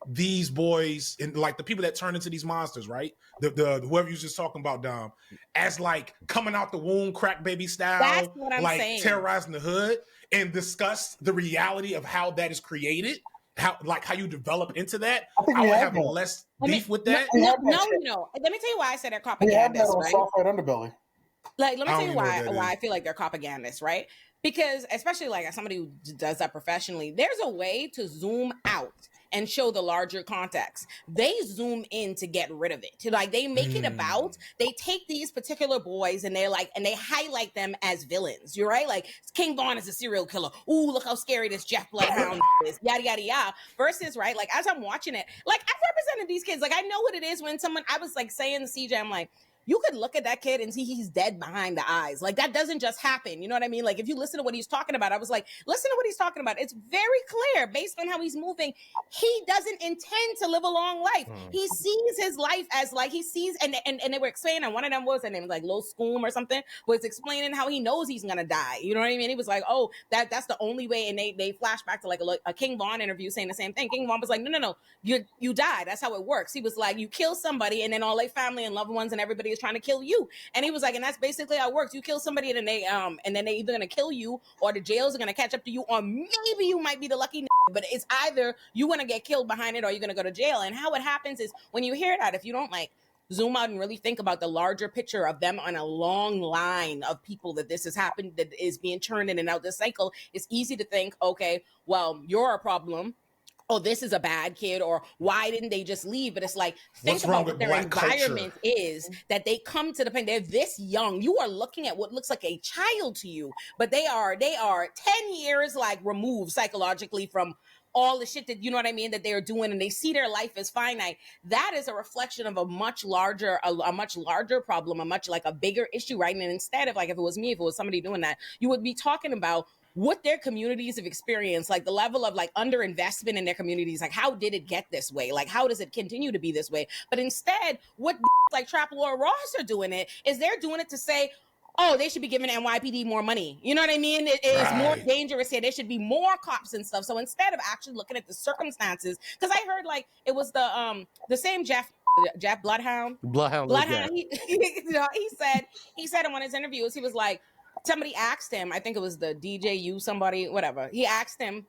these boys and like the people that turn into these monsters, right? The whoever you was just talking about, Dom, as like coming out the womb, crack baby style, that's what I'm like saying. terrorizing the hood, and discuss the reality of how that is created, how you develop into that. I would have less beef with that. No. Let me tell you why I said they're propagandists, right? Software underbelly. Like, let me tell you why I feel like they're propagandists, right? Because especially like as somebody who does that professionally, there's a way to zoom out and show the larger context. They zoom in to get rid of it. Like they make it about, they take these particular boys and they highlight them as villains. You're right. Like King Von is a serial killer. Ooh, look how scary this Jeff Bloodhound is. Yada, yada, yada. Versus, right. Like as I'm watching it, like I've represented these kids. Like I know what it is when I was like saying to CJ, I'm like, you could look at that kid and see he's dead behind the eyes. Like that doesn't just happen. You know what I mean? Like if you listen to what he's talking about, I was like, listen to what he's talking about. It's very clear based on how he's moving. He doesn't intend to live a long life. He sees his life as like he sees, and they were explaining, one of them was, her name was like Lil Scoom or something, was explaining how he knows he's gonna die. You know what I mean? He was like, oh, that's the only way. And they flash back to like a King Von interview saying the same thing. King Von was like, no, you die. That's how it works. He was like, you kill somebody and then all their family and loved ones and everybody is trying to kill you. And he was like, and that's basically how it works. You kill somebody and then they either gonna kill you or the jails are gonna catch up to you, or maybe you might be the lucky but it's either you gonna get killed behind it or you're gonna go to jail. And how it happens is when you hear that, if you don't like zoom out and really think about the larger picture of them on a long line of people that this has happened, that is being churned in and out this cycle, it's easy to think, okay, well, you're a problem. Oh, this is a bad kid, or why didn't they just leave? But it's like, think about what their environment is, that they come to the point, they're this young. You are looking at what looks like a child to you, but they are 10 years like removed psychologically from all the shit that, you know what I mean, that they're doing, and they see their life as finite. That is a reflection of a much larger problem, a bigger issue, right? And instead of like, if it was me, if it was somebody doing that, you would be talking about what their communities have experienced, like the level of like underinvestment in their communities, like how did it get this way? Like how does it continue to be this way? But instead, what like Trap Lord Ross are doing is they're doing it to say, oh, they should be giving NYPD more money. You know what I mean? It is more dangerous here. There should be more cops and stuff. So instead of actually looking at the circumstances, because I heard like it was the same Jeff Bloodhound. He said in one of his interviews, he was like, somebody asked him, I think it was the DJU, somebody, whatever. He asked him,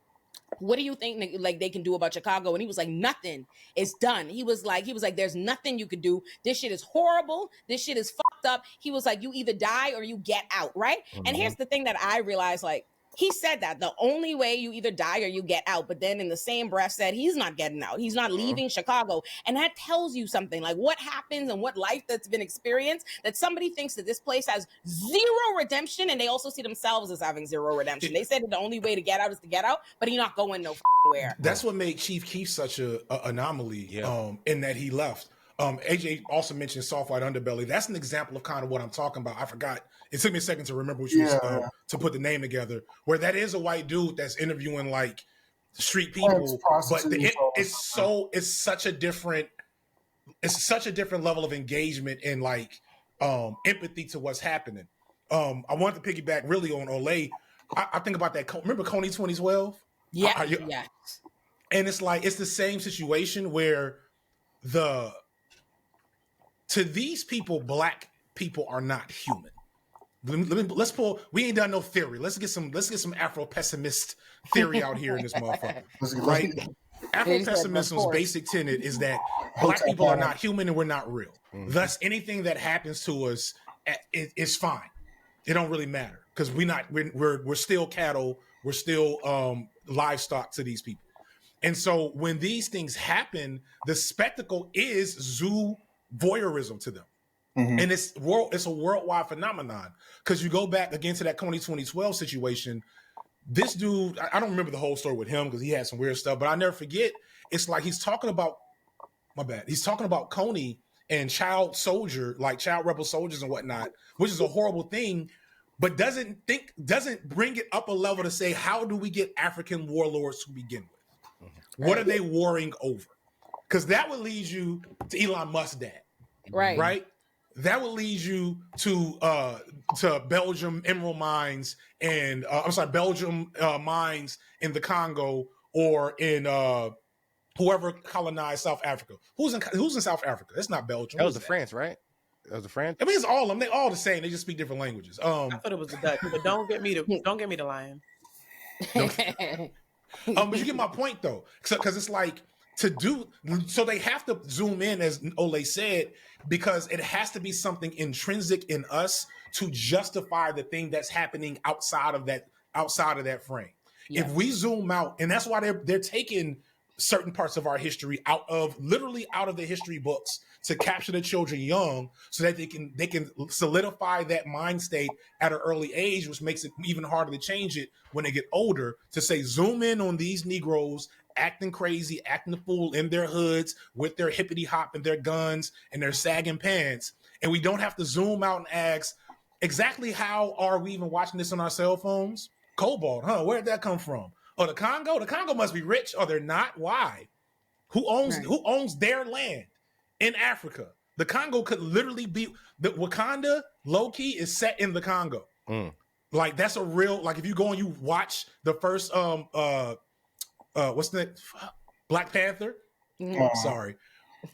what do you think like they can do about Chicago? And he was like, nothing. It's done. He was like, there's nothing you could do. This shit is horrible. This shit is fucked up. He was like, you either die or you get out, right? And here's the thing that I realized, like, he said that the only way you either die or you get out, but then in the same breath said he's not getting out. He's not leaving Chicago. And that tells you something, like what happens and what life that's been experienced, that somebody thinks that this place has zero redemption, and they also see themselves as having zero redemption. They said that the only way to get out is to get out, but he's not going nowhere. That's what made Chief Keef such a anomaly, in that he left. AJ also mentioned Soft White Underbelly. That's an example of kind of what I'm talking about. I forgot. It took me a second to remember what you was, to put the name together. Where that is a white dude that's interviewing like street people, but it's such a different level of engagement and like empathy to what's happening. I wanted to piggyback really on Olay. I think about that. Remember Coney 2012? Yeah. And it's like it's the same situation where to these people, black people are not human. Let's pull. We ain't done no theory. Let's get some Afro pessimist theory out here in this motherfucker. Right? Afro pessimism's basic tenet is that black people are not human and we're not real. Thus, anything that happens to us is fine. It don't really matter because we're still cattle. We're still livestock to these people. And so when these things happen, the spectacle is zoo voyeurism to them. And it's a worldwide phenomenon. Because you go back again to that Coney 2012 situation, this dude, I don't remember the whole story with him because he had some weird stuff, but I never forget, it's like he's talking about Coney, and child rebel soldiers and whatnot, which is a horrible thing, but doesn't bring it up a level to say, how do we get African warlords to begin with? What are they warring over? Because that would lead you to Elon Musk's dad, right? That would lead you to Belgium emerald mines and Belgium mines in the Congo or in whoever colonized South Africa. Who's in South Africa? That's not Belgium. That was France, right? That was the France. I mean, it's all of them. They all the same. They just speak different languages. I thought it was the Dutch, but don't get me to lying. But you get my point though, because it's like so they have to zoom in, as Olay said, because it has to be something intrinsic in us to justify the thing that's happening outside of that frame. Yeah. If we zoom out, and that's why they're taking certain parts of our history out of the history books to capture the children young, so that they can solidify that mind state at an early age, which makes it even harder to change it when they get older. To say, zoom in on these Negroes acting crazy, acting the fool in their hoods with their hippity hop and their guns and their sagging pants, and we don't have to zoom out and ask exactly how are we even watching this on our cell phones. Cobalt, huh? Where did that come from? Oh, the Congo? The Congo must be rich. Oh, they're not? Why? Who owns their land in Africa? The Congo could literally be the Wakanda, low-key, is set in the Congo. Like, that's a real, like, if you go and you watch the first what's the Black Panther? Sorry.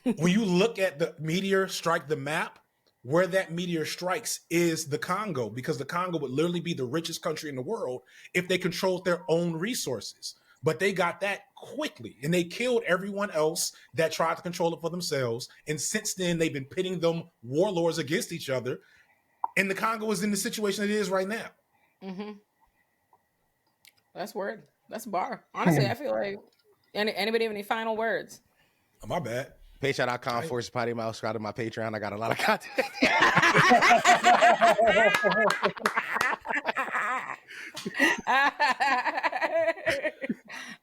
When you look at the meteor strike the map, where that meteor strikes is the Congo, because the Congo would literally be the richest country in the world if they controlled their own resources. But they got that quickly, and they killed everyone else that tried to control it for themselves. And since then, they've been pitting them warlords against each other. And the Congo is in the situation it is right now. That's word. That's a bar. Honestly, I feel like anybody have any final words? Oh, my bad. Patreon.com/Potty Mouth. Subscribe to my Patreon. I got a lot of content.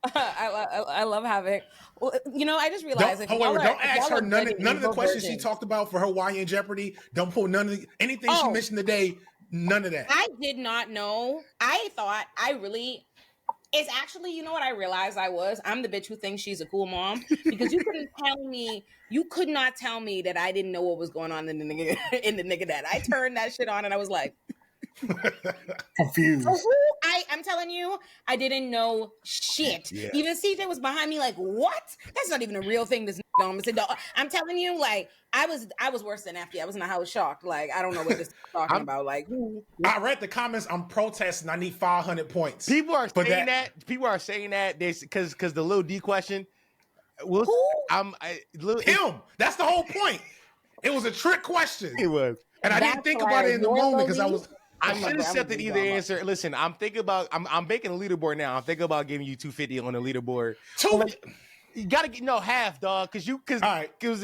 I love having. Well, I just realized. Don't ask her none of the questions she talked about for her YN Jeopardy. Don't pull none of anything she mentioned today. None of that. I did not know. I thought it's actually, you know what I realized I'm the bitch who thinks she's a cool mom, because you could not tell me that I didn't know what was going on in the nigga that. I turned that shit on and I was like confused. I'm telling you, I didn't know shit. Yeah. Even CJ was behind me like, what? That's not even a real thing. This I'm telling you, like, I was worse than FD. I was shocked. Like, I don't know what this is talking about. Like, I read the comments. I'm protesting. I need 500 points. People are saying that. People are saying that because the Lil D question. Him. That's the whole point. It was a trick question. It was, and I didn't think about it in the moment because I should have accepted either answer. Listen, I'm thinking about. I'm making a leaderboard now. I'm thinking about giving you 250 on the leaderboard. You gotta get half, dog, because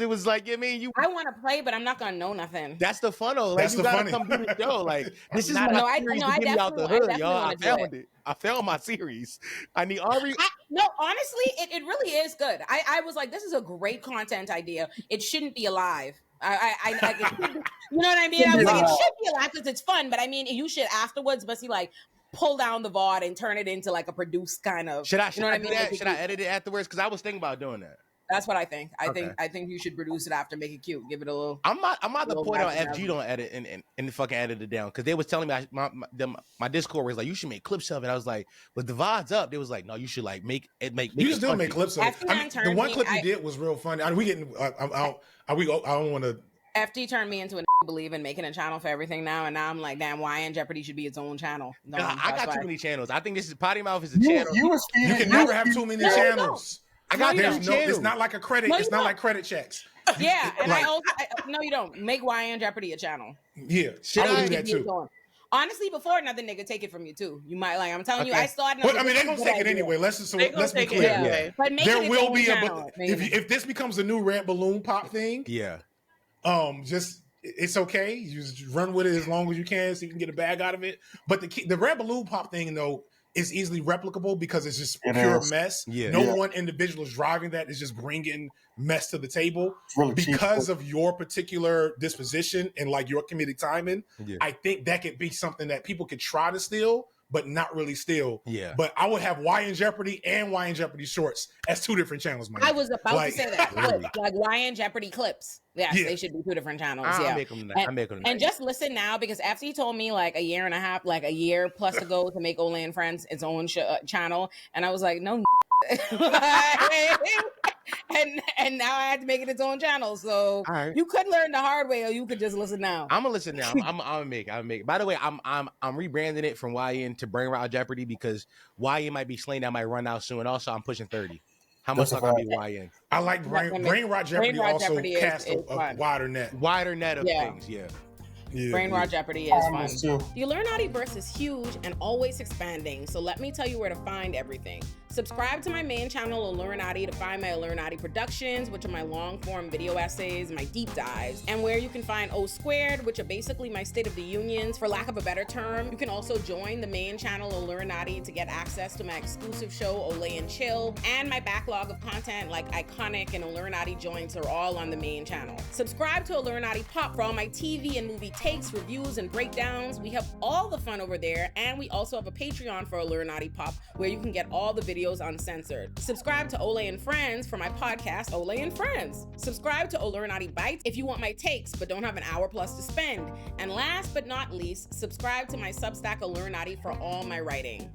it was like, I mean, I want to play, but I'm not gonna know nothing. That's the fun of. Like, that's you gotta come do the show. Like, this is my series to get me out the hood, y'all. I found it. I found my series. I need Ari. No, honestly, it really is good. I was like, this is a great content idea. It shouldn't be alive. You know what I mean? I was like, it should be alive because it's fun, but I mean, you should afterwards, but see, like, pull down the VOD and turn it into like a produced kind of. Should I edit it afterwards? Because I was thinking about doing that. That's what I think. I think you should produce it after, make it cute, give it a little. I'm at the point on FG don't edit and fucking edit it down, because they was telling me my Discord was like, you should make clips of it. I was like, but the VOD's up. They was like, no, you should like make it. You just don't make clips of it. The one clip you did was real funny. I don't want to. FD turned me into a believe in making a channel for everything now, and now I'm like, damn, YN Jeopardy should be its own channel. No, I got too many channels. I think this is Potty Mouth is a channel. You can never have too many channels. I got channels. It's not like a credit. It's not like credit checks. Yeah, and I also no, you don't make YN Jeopardy a channel. Yeah, I would do that too. Honestly, before another nigga take it from you too. You might I'm telling you, I started. But I mean, they're gonna take it anyway. Let's be clear. Yeah. But there will be if this becomes a new red balloon pop thing. Yeah. Just. It's okay. You just run with it as long as you can so you can get a bag out of it. But the red balloon pop thing, though, is easily replicable because it's just pure mess. Yeah. No one individual is driving that. It's just bringing mess to the table. Really Because of your particular disposition and like your comedic timing, I think that could be something that people could try to steal, but not really steal. Yeah. But I would have YN Jeopardy and YN Jeopardy Shorts as 2 different channels, man. I was about to say that. Really? Like YN Jeopardy clips. Yes, they should be 2 different channels. I'll make them and just listen now, because after he told me like a year plus to go to make Olay and Friends its own channel, and I was like, no. and now I had to make it its own channel. So you could learn the hard way, or you could just listen now. I'm gonna listen now. I'm gonna make it. By the way, I'm rebranding it from YN to Brain Rot Jeopardy because YN might be slain. That might run out soon. And also, I'm pushing 30. How much am I gonna be YN? I like Brain Rot Jeopardy. Also cast a wider net. Wider net of things. Yeah. Brain Rot Jeopardy is fun. The Illuminativerse is huge and always expanding, so let me tell you where to find everything. Subscribe to my main channel, Illuminati, to find my Illuminati productions, which are my long-form video essays, my deep dives, and where you can find O Squared, which are basically my State of the Unions, for lack of a better term. You can also join the main channel, Illuminati, to get access to my exclusive show, Olay and Chill, and my backlog of content like Iconic and Illuminati joints are all on the main channel. Subscribe to Illuminati Pop for all my TV and movie takes, reviews, and breakdowns. We have all the fun over there, and we also have a Patreon for Illuminati Pop, where you can get all the videos uncensored. Subscribe to Olay and Friends for my podcast, Olay and Friends. Subscribe to Illuminati Bites if you want my takes but don't have an hour plus to spend. And last but not least, subscribe to my Substack Illuminati for all my writing.